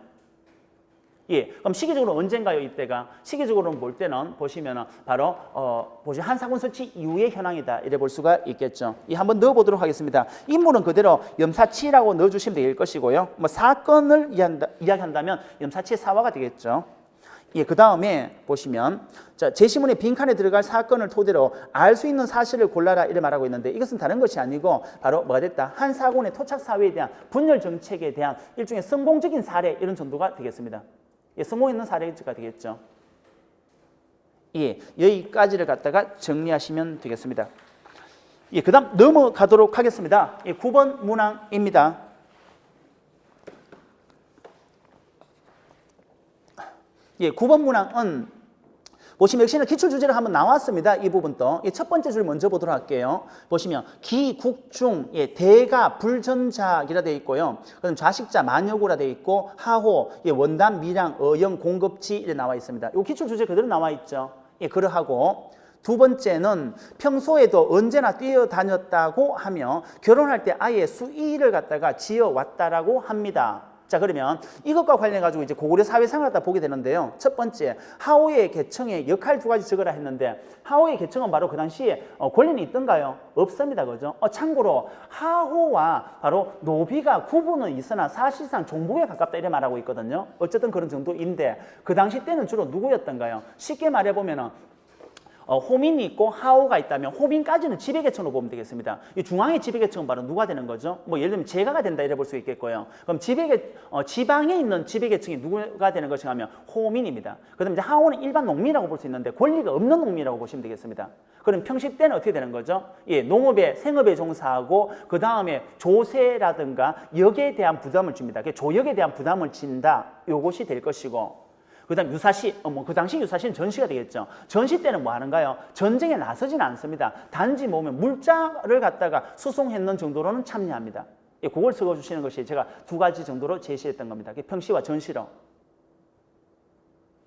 그럼 시기적으로 언젠가요? 이때가 시기적으로는 볼 때는 보시면은 바로 한사군 설치 이후의 현황이다 이래 볼 수가 있겠죠. 한번 넣어보도록 하겠습니다. 인물은 그대로 염사치라고 넣어주시면 될 것이고요. 뭐 사건을 이야기한다면 염사치의 사화가 되겠죠. 그 다음에 보시면 제시문의 빈칸에 들어갈 사건을 토대로 알 수 있는 사실을 골라라 이래 말하고 있는데 이것은 다른 것이 아니고 바로 뭐가 됐다? 한 사군의 토착 사회에 대한 분열 정책에 대한 일종의 성공적인 사례 이런 정도가 되겠습니다. 성공했는 사례가 되겠죠. 예, 여기까지를 갖다가 정리하시면 되겠습니다. 예, 그 다음 넘어가도록 하겠습니다. 예, 9번 문항입니다. 예, 9번 문항은 보시면 역시나 기출주제로 한번 나왔습니다. 이 부분도. 예, 첫 번째 줄 먼저 보도록 할게요. 보시면 기, 국, 중, 예, 대가, 불전작이라 되어 있고요. 그다음 좌식자, 만여구라 되어 있고 하호, 예, 원단, 미량, 어영, 공급지 이렇게 나와 있습니다. 이 기출주제 그대로 나와 있죠. 예, 그러하고 두 번째는 평소에도 언제나 뛰어다녔다고 하며 결혼할 때 아예 수의를 갖다가 지어왔다라고 합니다. 자, 그러면 이것과 관련해가지고 이제 고구려 사회상을 갖다 보게 되는데요. 첫 번째, 하오의 계청의 역할 두 가지 적으라 했는데 하오의 계청은 바로 그 당시에 권리는 있던가요? 없습니다. 그죠? 참고로 하호와 바로 노비가 구분은 있으나 사실상 종북에 가깝다 이래 말하고 있거든요. 어쨌든 그런 정도인데 그 당시 때는 주로 누구였던가요? 쉽게 말해보면은 호민이 있고 하오가 있다면 호민까지는 지배계층으로 보면 되겠습니다. 이 중앙의 지배계층은 바로 누가 되는 거죠? 뭐 예를 들면 제가가 된다 이래 볼 수 있겠고요. 그럼 지방에 있는 지배계층이 누가 되는 것인가 하면 호민입니다. 그다음에 이제 하오는 일반 농민이라고 볼 수 있는데 권리가 없는 농민이라고 보시면 되겠습니다. 그럼 평시 때는 어떻게 되는 거죠? 예, 농업에 생업에 종사하고 그 다음에 조세라든가 역에 대한 부담을 줍니다. 조역에 대한 부담을 진다. 요것이 될 것이고. 그 다음 유사시, 그 당시 유사시는 전시가 되겠죠. 전시 때는 뭐 하는가요? 전쟁에 나서지는 않습니다. 단지 보면 물자를 갖다가 수송했는 정도로는 참여합니다. 예, 그걸 적어주시는 것이 제가 두 가지 정도로 제시했던 겁니다. 평시와 전시로.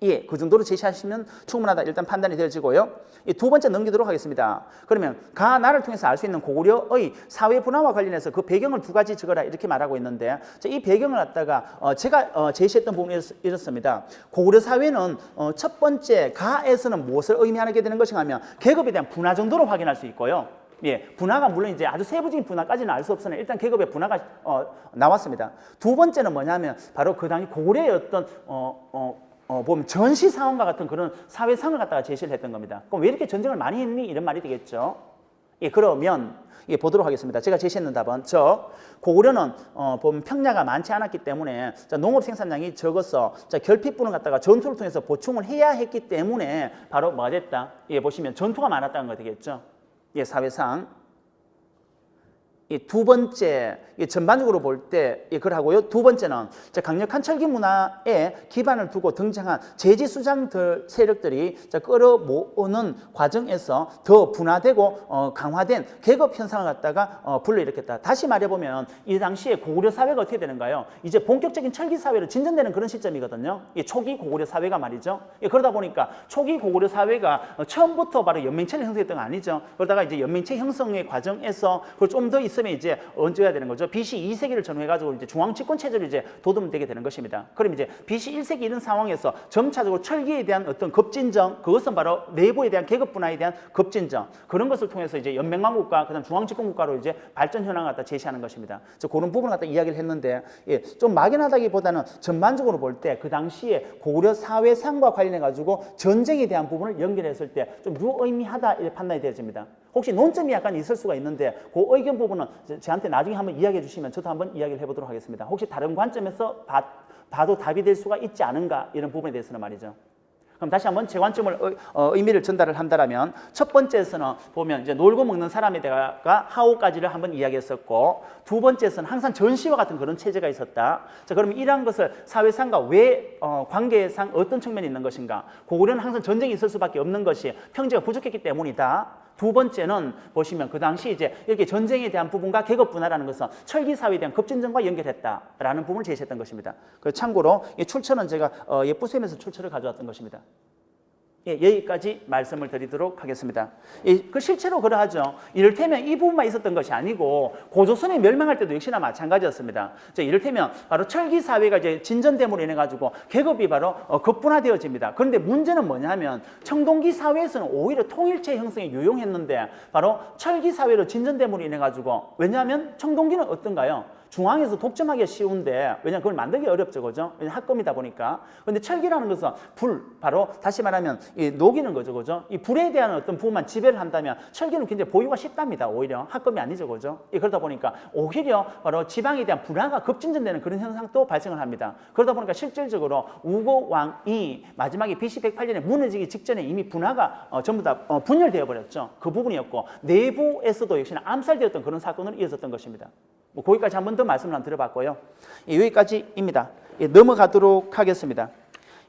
예, 그 정도로 제시하시면 충분하다 일단 판단이 되어지고요. 두 번째 넘기도록 하겠습니다. 그러면 가나를 통해서 알 수 있는 고구려의 사회 분화와 관련해서 그 배경을 두 가지 적어라 이렇게 말하고 있는데 이 배경을 갖다가 제가 제시했던 부분이 이렇습니다. 고구려 사회는 첫 번째 가에서는 무엇을 의미하게 되는 것인가 하면 계급에 대한 분화 정도로 확인할 수 있고요. 예, 분화가 물론 이제 아주 세부적인 분화까지는 알 수 없으나 일단 계급의 분화가 나왔습니다. 두 번째는 뭐냐면 바로 그 당시 고구려의 어떤 보면 전시 상황과 같은 그런 사회상을 갖다가 제시를 했던 겁니다. 그럼 왜 이렇게 전쟁을 많이 했니? 이런 말이 되겠죠. 예, 그러면 예, 보도록 하겠습니다. 제가 제시했는 답은 고구려는 보면 평야가 많지 않았기 때문에 농업 생산량이 적어서 결핍분을 갖다가 전투를 통해서 보충을 해야 했기 때문에 바로 뭐가 됐다? 예, 보시면 전투가 많았다는 거 되겠죠. 예, 사회상. 이 두 번째, 전반적으로 볼 때 그러하고요. 두 번째는 강력한 철기 문화에 기반을 두고 등장한 제지수장들 세력들이 끌어모으는 과정에서 더 분화되고 강화된 계급 현상을 갖다가 불러일으켰다. 다시 말해보면 이 당시에 고구려 사회가 어떻게 되는가요? 이제 본격적인 철기 사회로 진전되는 그런 시점이거든요. 초기 고구려 사회가 말이죠. 그러다 보니까 초기 고구려 사회가 처음부터 바로 연맹체를 형성했던 건 아니죠. 그러다가 이제 연맹체 형성의 과정에서 그걸 좀 더 있으면 이제 언제 해야 되는 거죠? BC 2세기를 전후해가지고 이제 중앙 집권 체제로 이제 도움되게 되는 것입니다. 그럼 이제 BC 1세기 이런 상황에서 점차적으로 철기에 대한 어떤 급진정, 그것은 바로 내부에 대한 계급 분화에 대한 급진정, 그런 것을 통해서 이제 연맹왕국가, 그다음 중앙 집권 국가로 이제 발전 현황을 갖다 제시하는 것입니다. 그래서 그런 부분을 갖다 이야기를 했는데 좀 막연하다기보다는 전반적으로 볼 때 그 당시에 고구려 사회상과 관련해 가지고 전쟁에 대한 부분을 연결했을 때 좀 유의미하다 이렇게 판단이 되어집니다. 혹시 논점이 약간 있을 수가 있는데 그 의견 부분은 저한테 나중에 한번 이야기해 주시면 저도 한번 이야기를 해보도록 하겠습니다. 혹시 다른 관점에서 봐도 답이 될 수가 있지 않은가 이런 부분에 대해서는 말이죠. 그럼 다시 한번 제 관점을 의미를 전달을 한다라면 첫 번째에서는 보면 이제 놀고 먹는 사람에다가 하오까지를 한번 이야기했었고 두 번째에서는 항상 전시와 같은 그런 체제가 있었다. 자, 그러면 이러한 것을 사회상과 왜 관계상 어떤 측면이 있는 것인가? 고구려는 항상 전쟁이 있을 수밖에 없는 것이 평지가 부족했기 때문이다. 두 번째는 보시면 그 당시 이제 이렇게 전쟁에 대한 부분과 계급 분화라는 것은 철기 사회에 대한 급진전과 연결했다라는 부분을 제시했던 것입니다. 참고로 이 출처는 제가 예쁘셈에서 출처를 가져왔던 것입니다. 예, 여기까지 말씀을 드리도록 하겠습니다. 그 실제로 그러하죠. 이를테면 이 부분만 있었던 것이 아니고 고조선이 멸망할 때도 역시나 마찬가지였습니다. 이를테면 바로 철기 사회가 이제 진전됨으로 인해 가지고 계급이 바로 급분화되어집니다. 그런데 문제는 뭐냐면 청동기 사회에서는 오히려 통일체 형성에 유용했는데 바로 철기 사회로 진전됨으로 인해 가지고 왜냐하면 청동기는 어떤가요? 중앙에서 독점하기가 쉬운데 왜냐하면 그걸 만들기 어렵죠, 그죠? 왜냐하면 합금이다 보니까. 근데 철기라는 것은 불, 바로 다시 말하면 이 녹이는 거죠, 그죠? 이 불에 대한 어떤 부분만 지배를 한다면 철기는 굉장히 보유가 쉽답니다, 오히려 합금이 아니죠, 그죠? 그러다 보니까 오히려 바로 지방에 대한 불화가 급진전되는 그런 현상도 발생을 합니다. 그러다 보니까 실질적으로 우고왕이 마지막에 BC 108년에 무너지기 직전에 이미 분화가 전부 다 분열되어 버렸죠. 그 부분이었고 내부에서도 역시나 암살되었던 그런 사건으로 이어졌던 것입니다. 뭐 거기까지 한 번 더 말씀을 한번 들어봤고요. 여기까지입니다. 넘어가도록 하겠습니다.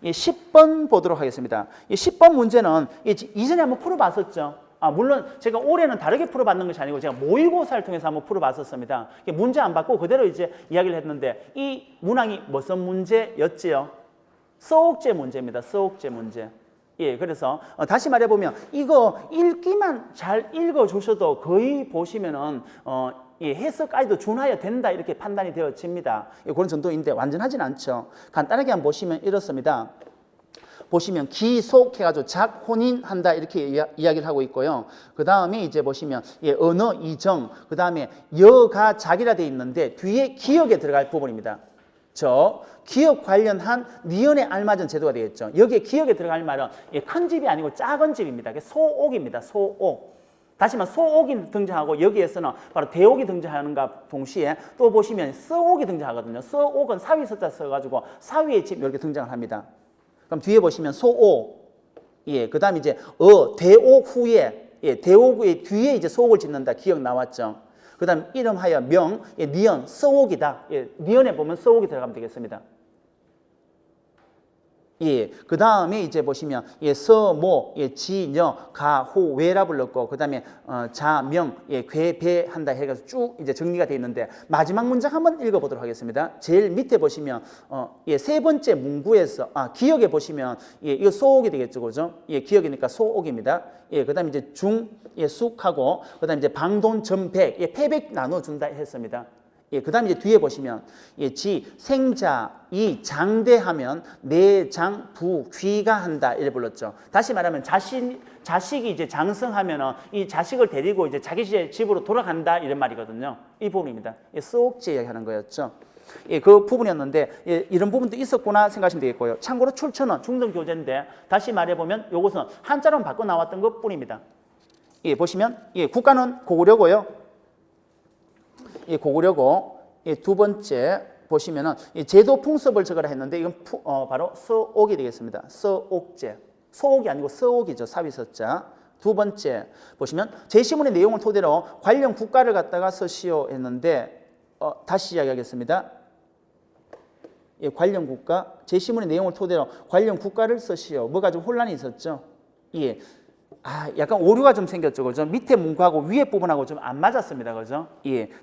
10번 보도록 하겠습니다. 10번 문제는 이전에 한번 풀어봤었죠. 물론 제가 올해는 다르게 풀어봤는 것이 아니고 제가 모의고사를 통해서 한번 풀어봤었습니다. 문제 안 받고 그대로 이제 이야기를 했는데 이 문항이 무슨 문제였지요? 서옥제 문제입니다. 서옥제 문제. 그래서 다시 말해보면 이거 읽기만 잘 읽어주셔도 거의 보시면은 해석까지도 준하여 된다 이렇게 판단이 되어집니다. 그런 정도인데 완전하진 않죠. 간단하게 한번 보시면 이렇습니다. 보시면 기속해가지고 작혼인한다 이렇게 이야기를 하고 있고요. 그 다음에 이제 보시면 언어 이정, 그 다음에 여가 작이라 되어 있는데 뒤에 기역에 들어갈 부분입니다. 기역 관련한 니은에 알맞은 제도가 되겠죠. 여기에 기역에 들어갈 말은 큰 집이 아니고 작은 집입니다. 소옥입니다. 소옥. 다시 말해 소옥이 등장하고 여기에서는 바로 대옥이 등장하는가 동시에 또 보시면 서옥이 등장하거든요. 서옥은 사위 서자 써가지고 사위의 집 이렇게 등장을 합니다. 그럼 뒤에 보시면 소옥, 그 다음에 이제 대옥 후에, 대옥의 뒤에 이제 소옥을 짓는다. 기억 나왔죠. 그 다음 이름하여 명, 니은, 서옥이다. 니은에 보면 서옥이 들어가면 되겠습니다. 그 다음에 이제 보시면 서모, 지녀, 가, 호, 외라 불렀고 그 다음에 자명, 괴배한다 해가지고 쭉 이제 정리가 되어 있는데 마지막 문장 한번 읽어보도록 하겠습니다. 제일 밑에 보시면 세 번째 문구에서 기역에 보시면 이거 소옥이 되겠죠, 그죠? 기역이니까 소옥입니다. 그 다음에 이제 중, 숙하고 그 다음에 이제 방돈, 전백, 패백 나눠준다 했습니다. 그 다음에 이제 뒤에 보시면 생자, 장대하면 내장, 귀가 한다 이래 불렀죠. 다시 말하면 자식이 이제 장성하면은 이 자식을 데리고 이제 자기 집으로 돌아간다 이런 말이거든요. 이 부분입니다. 서옥제 이야기하는 거였죠. 그 부분이었는데 이런 부분도 있었구나 생각하시면 되겠고요. 참고로 출처는 중등교재인데 다시 말해보면 이것은 한자로 바꿔 나왔던 것 뿐입니다. 보시면 국가는 고구려고요. 고구려고 두 번째 보시면은 제도 풍습을 적으라 했는데 이건 바로 서옥이 되겠습니다. 서옥제. 소옥이 아니고 서옥이죠. 사위서자. 두 번째 보시면 제시문의 내용을 토대로 관련 국가를 갖다가 쓰시오 했는데 다시 이야기하겠습니다. 관련 국가 제시문의 내용을 토대로 관련 국가를 쓰시오. 뭐가 좀 혼란이 있었죠. 약간 오류가 좀 생겼죠, 그죠? 밑에 문구하고 위에 부분하고 좀 안 맞았습니다, 그죠?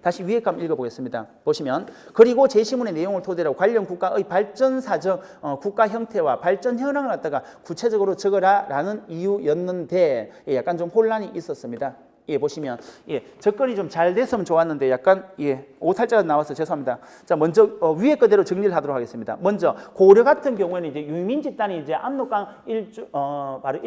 다시 위에 감 읽어보겠습니다. 보시면 그리고 제시문의 내용을 토대로 관련 국가의 발전사적 국가 형태와 발전 현황을 갖다가 구체적으로 적어라라는 이유였는데 약간 좀 혼란이 있었습니다. 보시면 접근이 좀 잘 됐으면 좋았는데 약간 오탈자가 나와서 죄송합니다. 자, 먼저 위에 그대로 정리를 하도록 하겠습니다. 먼저 고려 같은 경우에는 이제 유민 집단이 이제 압록강 바로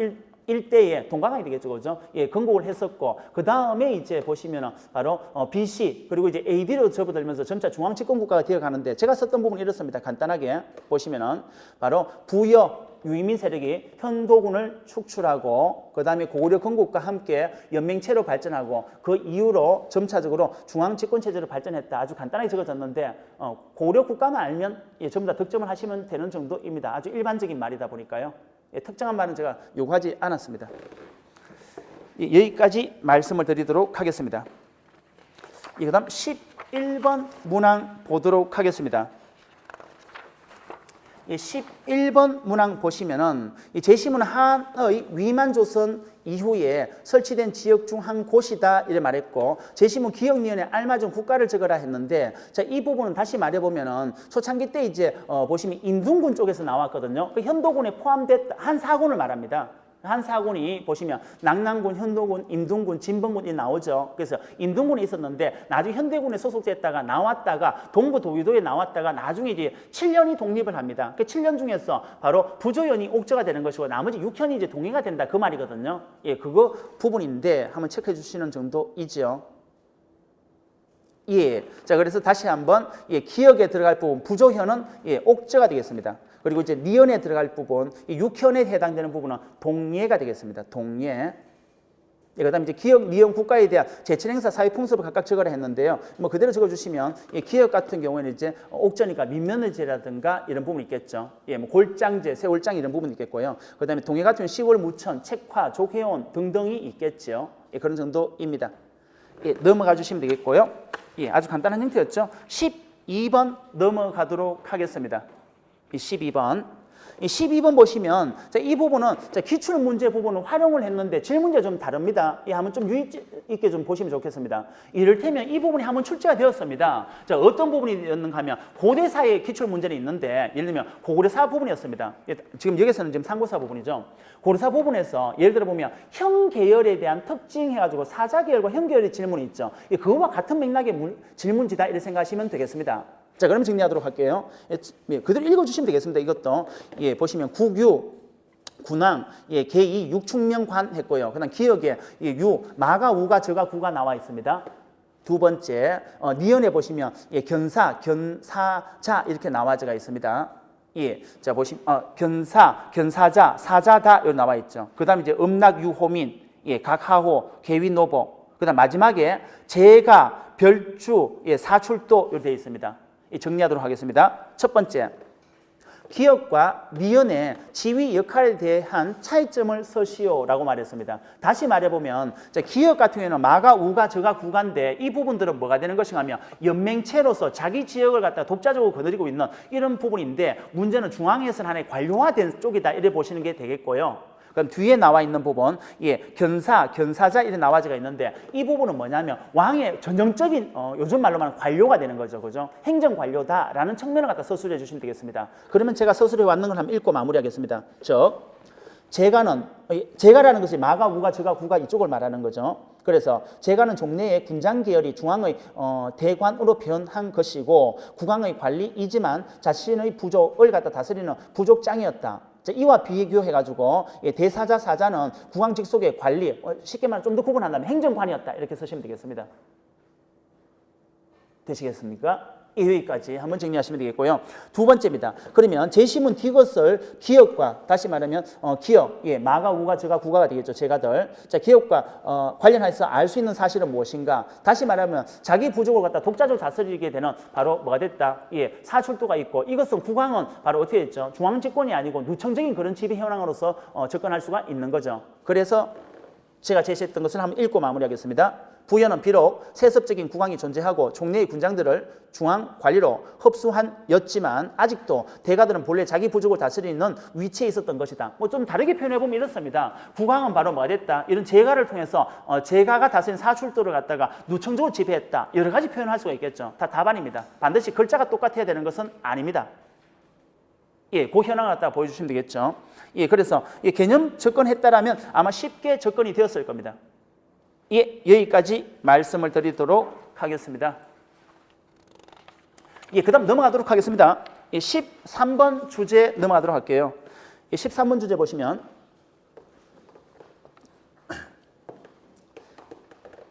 일대에 동강이 되겠죠, 그죠? 건국을 했었고 그 다음에 이제 보시면은 바로 BC 그리고 이제 AD로 접어들면서 점차 중앙 집권 국가가 되어가는데 제가 썼던 부분은 이렇습니다. 간단하게 보시면은 바로 부여 유민 세력이 현도군을 축출하고 그 다음에 고구려 건국과 함께 연맹체로 발전하고 그 이후로 점차적으로 중앙 집권 체제로 발전했다. 아주 간단하게 적어졌는데 고구려 국가만 알면 전부 다 득점을 하시면 되는 정도입니다. 아주 일반적인 말이다 보니까요. 특정한 말은 제가 요구하지 않았습니다. 여기까지 말씀을 드리도록 하겠습니다. 그 다음 11번 문항 보도록 하겠습니다. 11번 문항 보시면은 이 제시문 한의 위만조선 이후에 설치된 지역 중 한 곳이다 이래 말했고 제시문 기역니은에 알맞은 국가를 적어라 했는데 자, 이 부분은 다시 말해보면은 초창기 때 이제 보시면 임둔군 쪽에서 나왔거든요. 그 현도군에 포함됐 한 사군을 말합니다. 한 사군이 보시면 낙랑군, 현도군, 임둔군, 진번군이 나오죠. 그래서 임둔군이 있었는데 나중에 현대군에 소속됐다가 나왔다가 동부 도의도에 나왔다가 나중에 이제 7년이 독립을 합니다. 그 7년 중에서 바로 부조연이 옥저가 되는 것이고 나머지 6현이 이제 동해가 된다 그 말이거든요. 그거 부분인데 한번 체크해 주시는 정도이죠. 예. 자, 그래서 다시 한번 예, 기역에 들어갈 부분 부조현은 예, 옥저가 되겠습니다. 그리고 이제 니은에 들어갈 부분, 이 육현에 해당되는 부분은 동예가 되겠습니다. 동예. 예, 그다음에 이제 기역, 니은, 국가에 대한 제철 행사, 사회 풍습을 각각 적어라 했는데요. 뭐 그대로 적어주시면 예, 기역 같은 경우에는 이제 옥저니까 민면의제라든가 이런 부분이 있겠죠. 예, 뭐 골장제, 세월장 이런 부분이 있겠고요. 그다음에 동해 같은 경우는 시월, 무천, 책화, 조회원 등등이 있겠죠. 예, 그런 정도입니다. 예, 넘어가 주시면 되겠고요. 예, 아주 간단한 형태였죠. 12번 넘어가도록 하겠습니다. 12번. 12번 보시면 이 부분은 기출문제 부분을 활용을 했는데 질문제 좀 다릅니다. 이 한번 좀 유의 있게 좀 보시면 좋겠습니다. 이를테면 이 부분이 한번 출제가 되었습니다. 자, 어떤 부분이었는가 하면 고대사의 기출문제는 있는데 예를 들면 고구려사 부분이었습니다. 지금 여기서는 지금 상고사 부분이죠. 고려사 부분에서 예를 들어 보면 형 계열에 대한 특징 해가지고 사자 계열과 형 계열의 질문이 있죠. 그거와 같은 맥락의 질문지다 이렇게 생각하시면 되겠습니다. 자, 그럼 정리하도록 할게요. 예, 그대로 읽어주시면 되겠습니다. 이것도 예, 보시면 국유, 군왕, 예, 계이, 육축명관 했고요. 그다음 기역에 예, 유, 마가, 우가, 저가, 구가 나와 있습니다. 두 번째 니은에 보시면 예, 견사, 견사자 이렇게 나와져가 있습니다. 예, 자 보시면 견사, 견사자, 사자다 여기 나와 있죠. 그다음 이제 음락, 유호민, 예, 각하호, 계위노보. 그다음 마지막에 제가, 별주, 예, 사출도 이렇게 되어 있습니다. 정리하도록 하겠습니다. 첫 번째, 기역과 니은의 지위 역할에 대한 차이점을 서시오라고 말했습니다. 다시 말해보면 기역 같은 경우에는 마가, 우가, 저가, 구가인데 이 부분들은 뭐가 되는 것인가 하면 연맹체로서 자기 지역을 갖다 독자적으로 거느리고 있는 이런 부분인데 문제는 중앙에서는 하나의 관료화된 쪽이다 이렇게 보시는 게 되겠고요. 그럼 뒤에 나와 있는 부분, 예, 견사, 견사자 이런 나와지가 있는데 이 부분은 뭐냐면 왕의 전형적인 요즘 말로 말하는 관료가 되는 거죠, 그죠? 행정 관료다라는 측면을 갖다 서술해 주시면 되겠습니다. 그러면 제가 서술해 왔는 걸 한번 읽고 마무리하겠습니다. 즉, 제가라는 것이 마가, 우가, 저가, 구가 이쪽을 말하는 거죠. 그래서 제가는 종래의 군장 계열이 중앙의 대관으로 표현한 것이고 국왕의 관리이지만 자신의 부족을 갖다 다스리는 부족장이었다. 이와 비교해가지고 대사자, 사자는 국왕 직속의 관리, 쉽게 말하면 좀 더 구분한다면 행정관이었다 이렇게 쓰시면 되겠습니다. 되시겠습니까? 여기까지 한번 정리하시면 되겠고요. 두 번째입니다. 그러면 제시문 뒤것을 기역과 다시 말하면 기역, 예, 마가, 우가, 저가, 구가가 되겠죠. 제가들. 자, 기역과 관련해서 알 수 있는 사실은 무엇인가? 다시 말하면 자기 부족을 갖다 독자적으로 다스리게 되는 바로 뭐가 됐다? 예, 사출도가 있고 이것은 국왕은 바로 어떻게 됐죠? 중앙 집권이 아니고 누청적인 그런 지배 현황으로서 접근할 수가 있는 거죠. 그래서 제가 제시했던 것을 한번 읽고 마무리하겠습니다. 부여는 비록 세습적인 국왕이 존재하고 종래의 군장들을 중앙 관리로 흡수한였지만 아직도 대가들은 본래 자기 부족을 다스리는 위치에 있었던 것이다. 뭐 좀 다르게 표현해보면 이렇습니다. 국왕은 바로 뭐가 됐다? 이런 제가를 통해서 제가가 다스린 사출도를 갖다가 누청적으로 지배했다. 여러 가지 표현할 수가 있겠죠. 다 답안입니다. 반드시 글자가 똑같아야 되는 것은 아닙니다. 예, 그 현황을 갖다 보여주시면 되겠죠. 예, 그래서 개념 접근했다라면 아마 쉽게 접근이 되었을 겁니다. 예, 여기까지 말씀을 드리도록 하겠습니다. 예, 그 다음 넘어가도록 하겠습니다. 예, 13번 주제 넘어가도록 할게요. 예, 13번 주제 보시면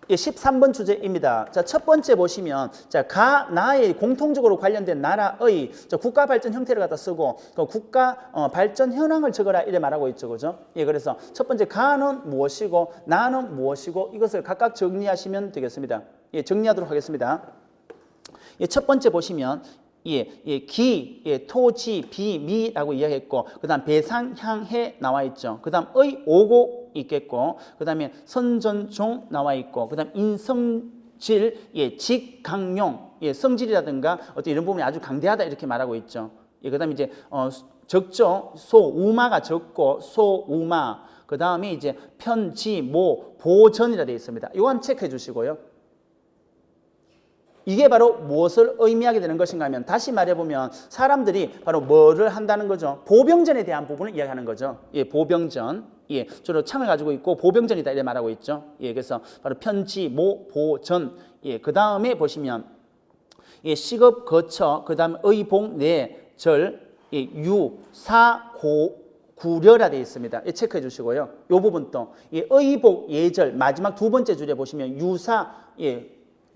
예, 13번 주제입니다. 자, 첫 번째 보시면 가, 나의 공통적으로 관련된 나라의 국가 발전 형태를 갖다 쓰고 그 국가 발전 현황을 적어라 이래 말하고 있죠. 그죠? 예, 그래서 첫 번째 가는 무엇이고 나는 무엇이고 이것을 각각 정리하시면 되겠습니다. 예, 정리하도록 하겠습니다. 예, 첫 번째 보시면 기, 토지, 비, 미라고 이야기했고 그 다음 배상, 향, 해 나와 있죠. 그 다음 의, 오고 있겠고 그 다음에 선전종 나와 있고 그 다음 인성질, 직, 강용, 성질이라든가 어떤 이런 부분이 아주 강대하다 이렇게 말하고 있죠. 그 다음에 이제 적죠. 소, 우마가 적고 소, 우마 그 다음에 이제 편지, 모, 보전이라 되어 있습니다. 이거 한번 체크해 주시고요. 이게 바로 무엇을 의미하게 되는 것인가 하면 다시 말해보면 사람들이 바로 뭐를 한다는 거죠. 보병전에 대한 부분을 이야기하는 거죠. 예, 보병전. 예, 주로 창을 가지고 있고 보병전이다 이렇게 말하고 있죠. 예, 그래서 바로 편지, 모, 보전. 예, 그 다음에 보시면 시급, 거처, 그 다음에 의복, 내, 절, 유, 사, 고, 구려라 되어 있습니다. 체크해 주시고요. 이 부분 또 의복, 예절 마지막 두 번째 줄에 보시면 유사,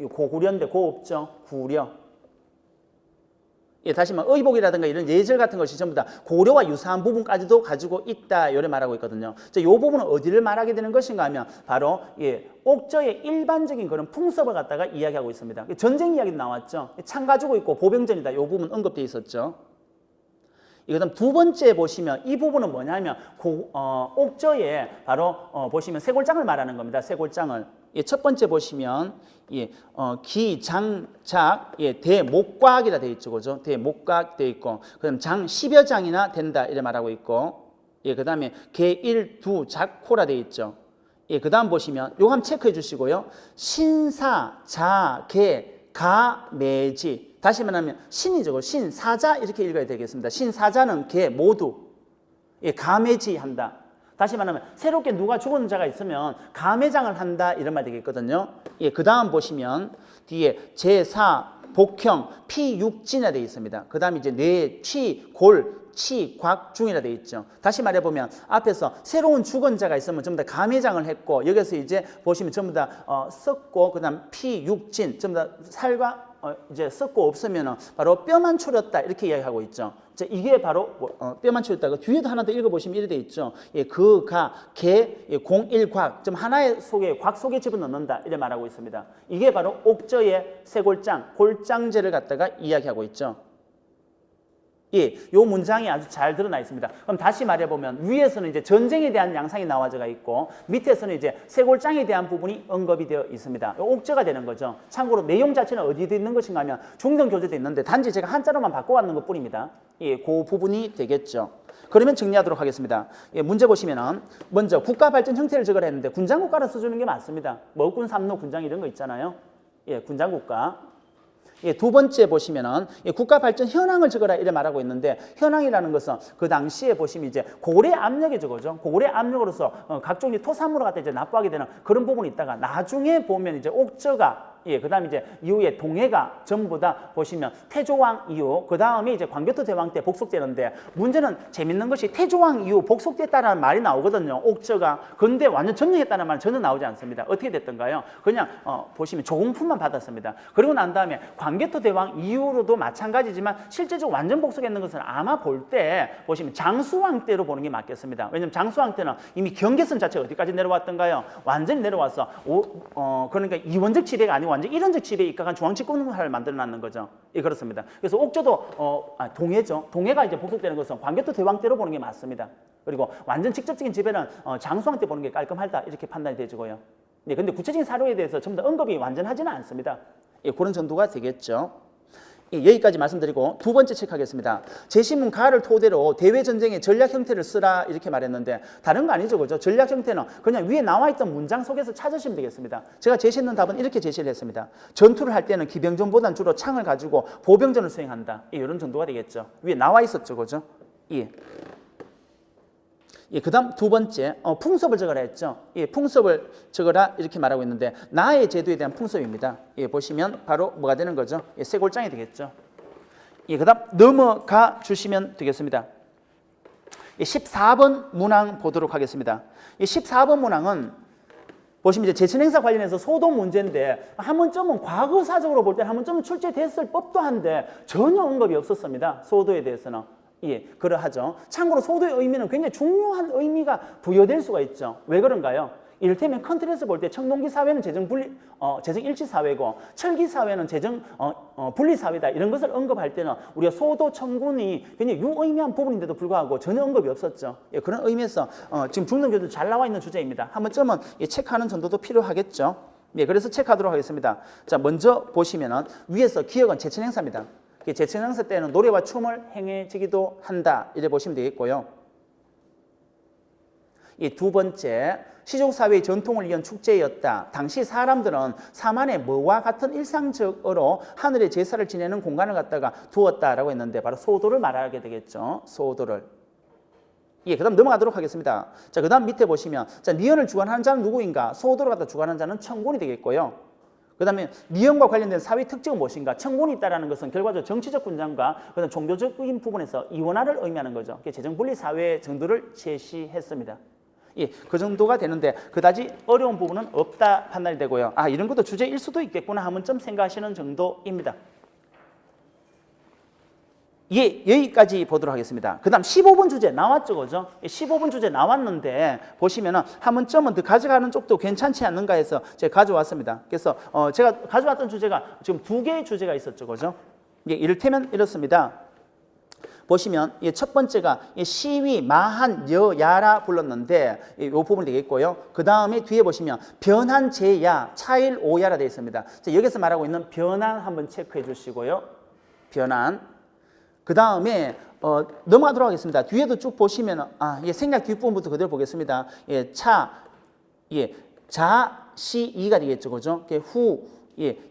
이 고구려인데 고 없죠? 구려. 예, 다시 말하면 의복이라든가 이런 예절 같은 것이 전부 다 고려와 유사한 부분까지도 가지고 있다 이렇게 말하고 있거든요. 이 부분은 어디를 말하게 되는 것인가 하면 바로 옥저의 일반적인 그런 풍습을 갖다가 이야기하고 있습니다. 전쟁 이야기도 나왔죠. 창 가지고 있고 보병전이다. 이 부분 언급되어 있었죠. 그다음 두 번째 보시면 이 부분은 뭐냐면 옥저에 바로 보시면 쇠골장을 말하는 겁니다. 쇠골장을. 첫 번째 보시면 기, 장, 작, 대목각이라 되어 있죠. 그죠? 대목각 되어 있고 그다음 장 10여 장이나 된다 이렇게 말하고 있고 그다음에 개, 일, 두, 작호라 되어 있죠. 그다음 보시면 요거 한번 체크해 주시고요. 신사, 자, 개, 가, 매지. 다시 말하면 신이죠. 신사자 이렇게 읽어야 되겠습니다. 신사자는 개 모두 가매지 한다. 다시 말하면 새롭게 누가 죽은 자가 있으면 가매장을 한다 이런 말 되겠거든요. 그 다음 보시면 뒤에 제사, 복형, 피육진이라 되어 있습니다. 그 다음에 이제 뇌, 취, 골, 치, 곽, 중이라 되어 있죠. 다시 말해보면 앞에서 새로운 죽은 자가 있으면 전부 다 가매장을 했고 여기서 이제 보시면 전부 다 썩고 그 다음 피육진 전부 다 살과 이제 썩고 없으면 바로 뼈만 추렸다 이렇게 이야기하고 있죠. 이게 바로 뼈만 추렸다. 그 뒤에도 하나 더 읽어보시면 이렇게 되어 있죠. 그, 가, 개, 공일곽 좀 하나의 속에 곽 속에 집어넣는다 이렇게 말하고 있습니다. 이게 바로 옥저의 쇠골장, 골장제를 갖다가 이야기하고 있죠. 요 문장이 아주 잘 드러나 있습니다. 그럼 다시 말해보면 위에서는 이제 전쟁에 대한 양상이 나와져 있고 밑에서는 이제 쇠골장에 대한 부분이 언급이 되어 있습니다. 옥저가 되는 거죠. 참고로 내용 자체는 어디에 있는 것인가 하면 중등교재도 있는데 단지 제가 한자로만 바꿔왔는 것 뿐입니다. 그 부분이 되겠죠. 그러면 정리하도록 하겠습니다. 문제 보시면은 먼저 국가발전 형태를 적으라 했는데 군장국가를 써주는 게 맞습니다. 먹군, 삼로, 군장 이런 거 있잖아요. 군장국가. 두 번째 보시면은 국가 발전 현황을 적어라 이래 말하고 있는데 현황이라는 것은 그 당시에 보시면 이제 고래 압력이죠, 그죠? 고래 압력으로서 각종 토산물을 갖다 이제 납부하게 되는 그런 부분이 있다가 나중에 보면 이제 옥저가 그 다음에 이제 이후에 동해가 전부 다 보시면 태조왕 이후 그 다음에 이제 광교토 대왕 때 복속되는데 문제는 재밌는 것이 태조왕 이후 복속됐다는 말이 나오거든요. 옥저가. 근데 완전 점령했다는 말은 전혀 나오지 않습니다. 어떻게 됐던가요? 그냥 보시면 조공품만 받았습니다. 그리고 난 다음에 광교토 대왕 이후로도 마찬가지지만 실제적으로 완전 복속했는 것은 아마 볼 때 보시면 장수왕 때로 보는 게 맞겠습니다. 왜냐하면 장수왕 때는 이미 경계선 자체가 어디까지 내려왔던가요? 완전히 내려와서 그러니까 이원적 지배가 아니고 완전 일원적 지배에 입각한 중앙집권을 만들어놨는 거죠. 그렇습니다. 그래서 옥저도 동해죠. 동해가 이제 복속되는 것은 광교토 대왕 때로 보는 게 맞습니다. 그리고 완전 직접적인 지배는 장수왕 때 보는 게 깔끔하다 이렇게 판단이 되지고요. 근데 구체적인 사료에 대해서 전부 다 언급이 완전하지는 않습니다. 그런 정도가 되겠죠. 여기까지 말씀드리고 두 번째 체크하겠습니다. 제시문 가를 토대로 대외전쟁의 전략 형태를 쓰라 이렇게 말했는데 다른 거 아니죠, 그죠? 전략 형태는 그냥 위에 나와 있던 문장 속에서 찾으시면 되겠습니다. 제가 제시했는 답은 이렇게 제시를 했습니다. 전투를 할 때는 기병전보다는 주로 창을 가지고 보병전을 수행한다. 이런 정도가 되겠죠. 위에 나와 있었죠, 그죠? 그 다음 두 번째 풍습을 적어라 했죠. 풍습을 적어라 이렇게 말하고 있는데 나의 제도에 대한 풍습입니다. 보시면 바로 뭐가 되는 거죠? 쇠골장이 되겠죠. 그 다음 넘어가 주시면 되겠습니다. 14번 문항 보도록 하겠습니다. 14번 문항은 보시면 이제 제천행사 관련해서 소도 문제인데 한 번쯤은 과거사적으로 볼 때 한 번쯤은 출제됐을 법도 한데 전혀 언급이 없었습니다. 소도에 대해서는. 그러하죠. 참고로 소도의 의미는 굉장히 중요한 의미가 부여될 수가 있죠. 왜 그런가요? 이를테면 컨트리에서 볼 때 청동기 사회는 재정 일치 사회고 철기 사회는 재정 분리 사회다 이런 것을 언급할 때는 우리가 소도 청군이 굉장히 유의미한 부분인데도 불구하고 전혀 언급이 없었죠. 그런 의미에서 지금 중등교도 잘 나와 있는 주제입니다. 한 번쯤은 체크하는 정도도 필요하겠죠. 그래서 체크하도록 하겠습니다. 자, 먼저 보시면은 위에서 기억은 제천행사입니다. 제천행사 때는 노래와 춤을 행해지기도 한다. 이래 보시면 되겠고요. 두 번째, 시족사회의 전통을 이은 축제였다. 당시 사람들은 사만에 뭐와 같은 일상적으로 하늘의 제사를 지내는 공간을 갖다가 두었다라고 했는데 바로 소도를 말하게 되겠죠. 소도를. 그 다음 넘어가도록 하겠습니다. 자, 그 다음 밑에 보시면 자, 미연을 주관하는 자는 누구인가? 소도를 갖다 주관하는 자는 청군이 되겠고요. 그 다음에 미연과 관련된 사회 특징은 무엇인가? 청군이 있다는 것은 결과적으로 정치적 군장과 그다음 종교적인 부분에서 이원화를 의미하는 거죠. 재정분리 사회 정도를 제시했습니다. 예, 그 정도가 되는데 그다지 어려운 부분은 없다 판단이 되고요. 아, 이런 것도 주제일 수도 있겠구나 한 번쯤 생각하시는 정도입니다. 예, 여기까지 보도록 하겠습니다. 그 다음 15번 주제 나왔죠, 그죠? 15번 주제 나왔는데 보시면은 한 번쯤은 더 가져가는 쪽도 괜찮지 않는가 해서 제가 가져왔습니다. 그래서 제가 가져왔던 주제가 지금 2개의 주제가 있었죠, 그죠? 예, 이를테면 이렇습니다. 보시면 첫 번째가 시위, 마한, 여야라 불렀는데 이 부분이 되겠고요. 그 다음에 뒤에 보시면 변한, 제야, 차일, 오야라 되어 있습니다. 여기서 말하고 있는 변한 한번 체크해 주시고요. 변한. 그 다음에 넘어가도록 하겠습니다. 뒤에도 쭉 보시면 생략 뒷부분부터 그대로 보겠습니다. 자, 시, 이가 되겠죠, 그죠? 후,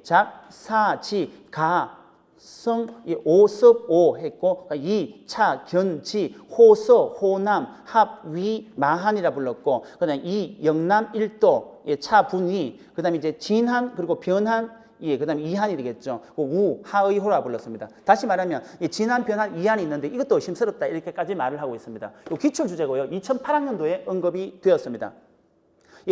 작, 사, 지, 가, 성, 오, 섭, 오 했고, 이, 차, 견, 지, 호서, 호남, 합, 위, 마한이라 불렀고, 그 다음에 이, 영남, 일도, 차, 분위, 그 다음에 이제 진한, 그리고 변한, 그 다음에 이한이 되겠죠. 우, 하의, 호라 불렀습니다. 다시 말하면 진한, 변한, 이한이 있는데 이것도 의심스럽다 이렇게까지 말을 하고 있습니다. 이 기출 주제고요. 2008학년도에 언급이 되었습니다.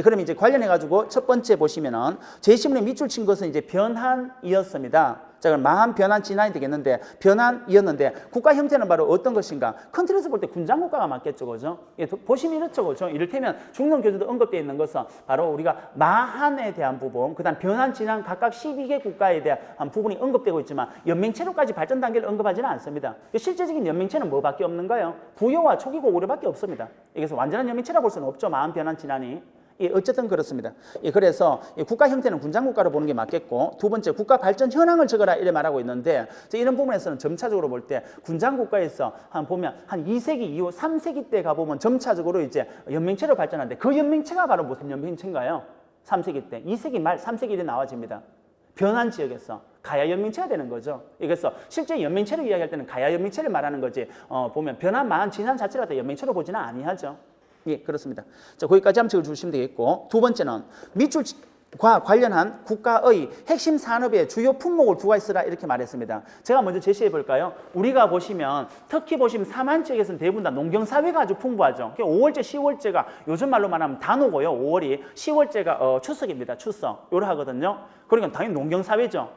그럼 이제 관련해가지고 첫 번째 보시면은 제시문에 밑줄 친 것은 이제 변한이었습니다. 자, 그럼 마한, 변한, 진한이 되겠는데 변한이었는데 국가 형태는 바로 어떤 것인가? 큰 틀에서 볼 때 군장국가가 맞겠죠, 그죠? 보시면 이렇죠, 그죠? 이를테면 중론 교재도 언급되어 있는 것은 바로 우리가 마한에 대한 부분, 그다음 변한, 진한 각각 12개 국가에 대한 부분이 언급되고 있지만 연맹체로까지 발전 단계를 언급하지는 않습니다. 실제적인 연맹체는 뭐밖에 없는가요? 부여와 초기고 오류밖에 없습니다. 그래서 완전한 연맹체라 볼 수는 없죠, 마한, 변한, 진한이. 어쨌든 그렇습니다. 그래서 국가 형태는 군장국가로 보는 게 맞겠고, 두 번째 국가 발전 현황을 적어라 이래 말하고 있는데 이런 부분에서는 점차적으로 볼 때 군장국가에서 보면 한 2세기 이후 3세기 때 가보면 점차적으로 이제 연맹체로 발전하는데 그 연맹체가 바로 무슨 연맹체인가요? 3세기 때 2세기 말 3세기 때 나와집니다. 변한 지역에서 가야 연맹체가 되는 거죠. 그래서 실제 연맹체를 이야기할 때는 가야 연맹체를 말하는 거지 보면 변한, 마한, 진한 자체를 갖다 연맹체로 보지는 아니하죠. 그렇습니다. 자, 거기까지 한번 적어주시면 되겠고, 두 번째는 밑줄과 관련한 국가의 핵심 산업의 주요 품목을 두가 있으라 이렇게 말했습니다. 제가 먼저 제시해 볼까요? 우리가 보시면 특히 보시면 삼한 지역에서는 대부분 다 농경사회가 아주 풍부하죠. 5월제, 10월제가 요즘 말로 말하면 단오고요. 5월이 10월제가 추석입니다. 추석 요러 하거든요. 그러니까 당연히 농경사회죠.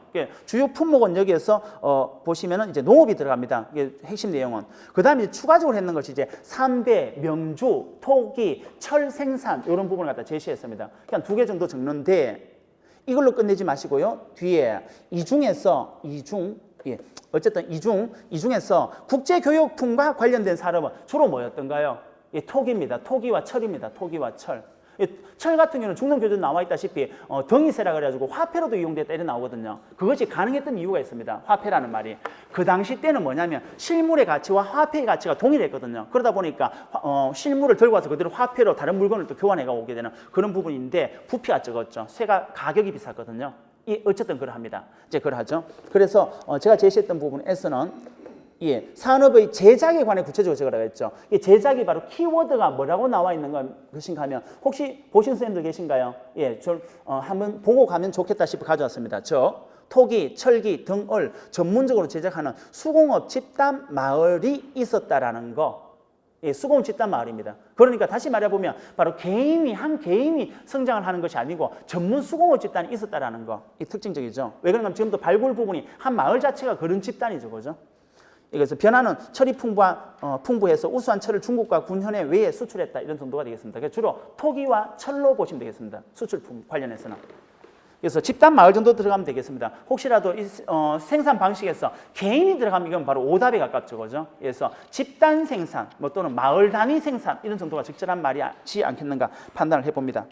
주요 품목은 여기에서 보시면은 이제 농업이 들어갑니다. 이게 핵심 내용은. 그 다음에 추가적으로 했는 것이 이제 삼배, 명주, 토기, 철 생산 이런 부분을 갖다 제시했습니다. 그냥 2개 정도 적는데 이걸로 끝내지 마시고요. 뒤에 이 중에서 어쨌든 이 중에서 국제교역품과 관련된 산업은 주로 뭐였던가요? 토기입니다. 토기와 철입니다. 토기와 철. 철 같은 경우는 중론교재에 나와 있다시피 덩이세라 그래가지고 화폐로도 이용됐다 이래 나오거든요. 그것이 가능했던 이유가 있습니다. 화폐라는 말이. 그 당시 때는 뭐냐면 실물의 가치와 화폐의 가치가 동일했거든요. 그러다 보니까 실물을 들고 와서 그대로 화폐로 다른 물건을 또 교환해가 오게 되는 그런 부분인데 부피가 적었죠. 쇠가 가격이 비쌌거든요. 어쨌든 그러합니다. 이제 그러하죠. 그래서 제가 제시했던 부분에서는 산업의 제작에 관해 구체적으로 적으라고 했죠. 제작이 바로 키워드가 뭐라고 나와 있는 것인가 하면 혹시 보신 선생님들 계신가요? 한번 보고 가면 좋겠다 싶어 가져왔습니다. 토기, 철기, 등을 전문적으로 제작하는 수공업 집단 마을이 있었다라는 거. 수공업 집단 마을입니다. 그러니까 다시 말해보면 바로 한 개인이 성장을 하는 것이 아니고 전문 수공업 집단이 있었다라는 거. 이 특징적이죠. 왜 그런가 하면 지금도 발굴 부분이 한 마을 자체가 그런 집단이죠. 그죠? 그래서 변화는 철이 풍부해서 우수한 철을 중국과 군현해 외에 수출했다 이런 정도가 되겠습니다. 그래서 주로 토기와 철로 보시면 되겠습니다. 수출품 관련해서는. 그래서 집단 마을 정도 들어가면 되겠습니다. 혹시라도 생산 방식에서 개인이 들어가면 이건 바로 오답에 가깝죠, 그죠? 그래서 집단 생산, 또는 마을 단위 생산 이런 정도가 적절한 말이지 않겠는가 판단을 해봅니다.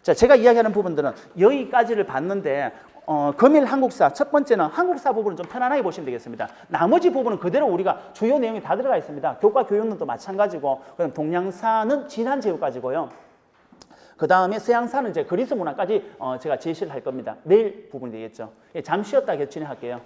자, 제가 이야기하는 부분들은 여기까지를 봤는데. 금일 한국사 첫 번째는 한국사 부분은 좀 편안하게 보시면 되겠습니다. 나머지 부분은 그대로 우리가 주요 내용이 다 들어가 있습니다. 교과 교육론도 마찬가지고, 그다음 동양사는 진한 제후까지고요. 그 다음에 서양사는 이제 그리스 문화까지 제가 제시를 할 겁니다. 내일 부분이 되겠죠. 잠시 쉬었다 진행할게요.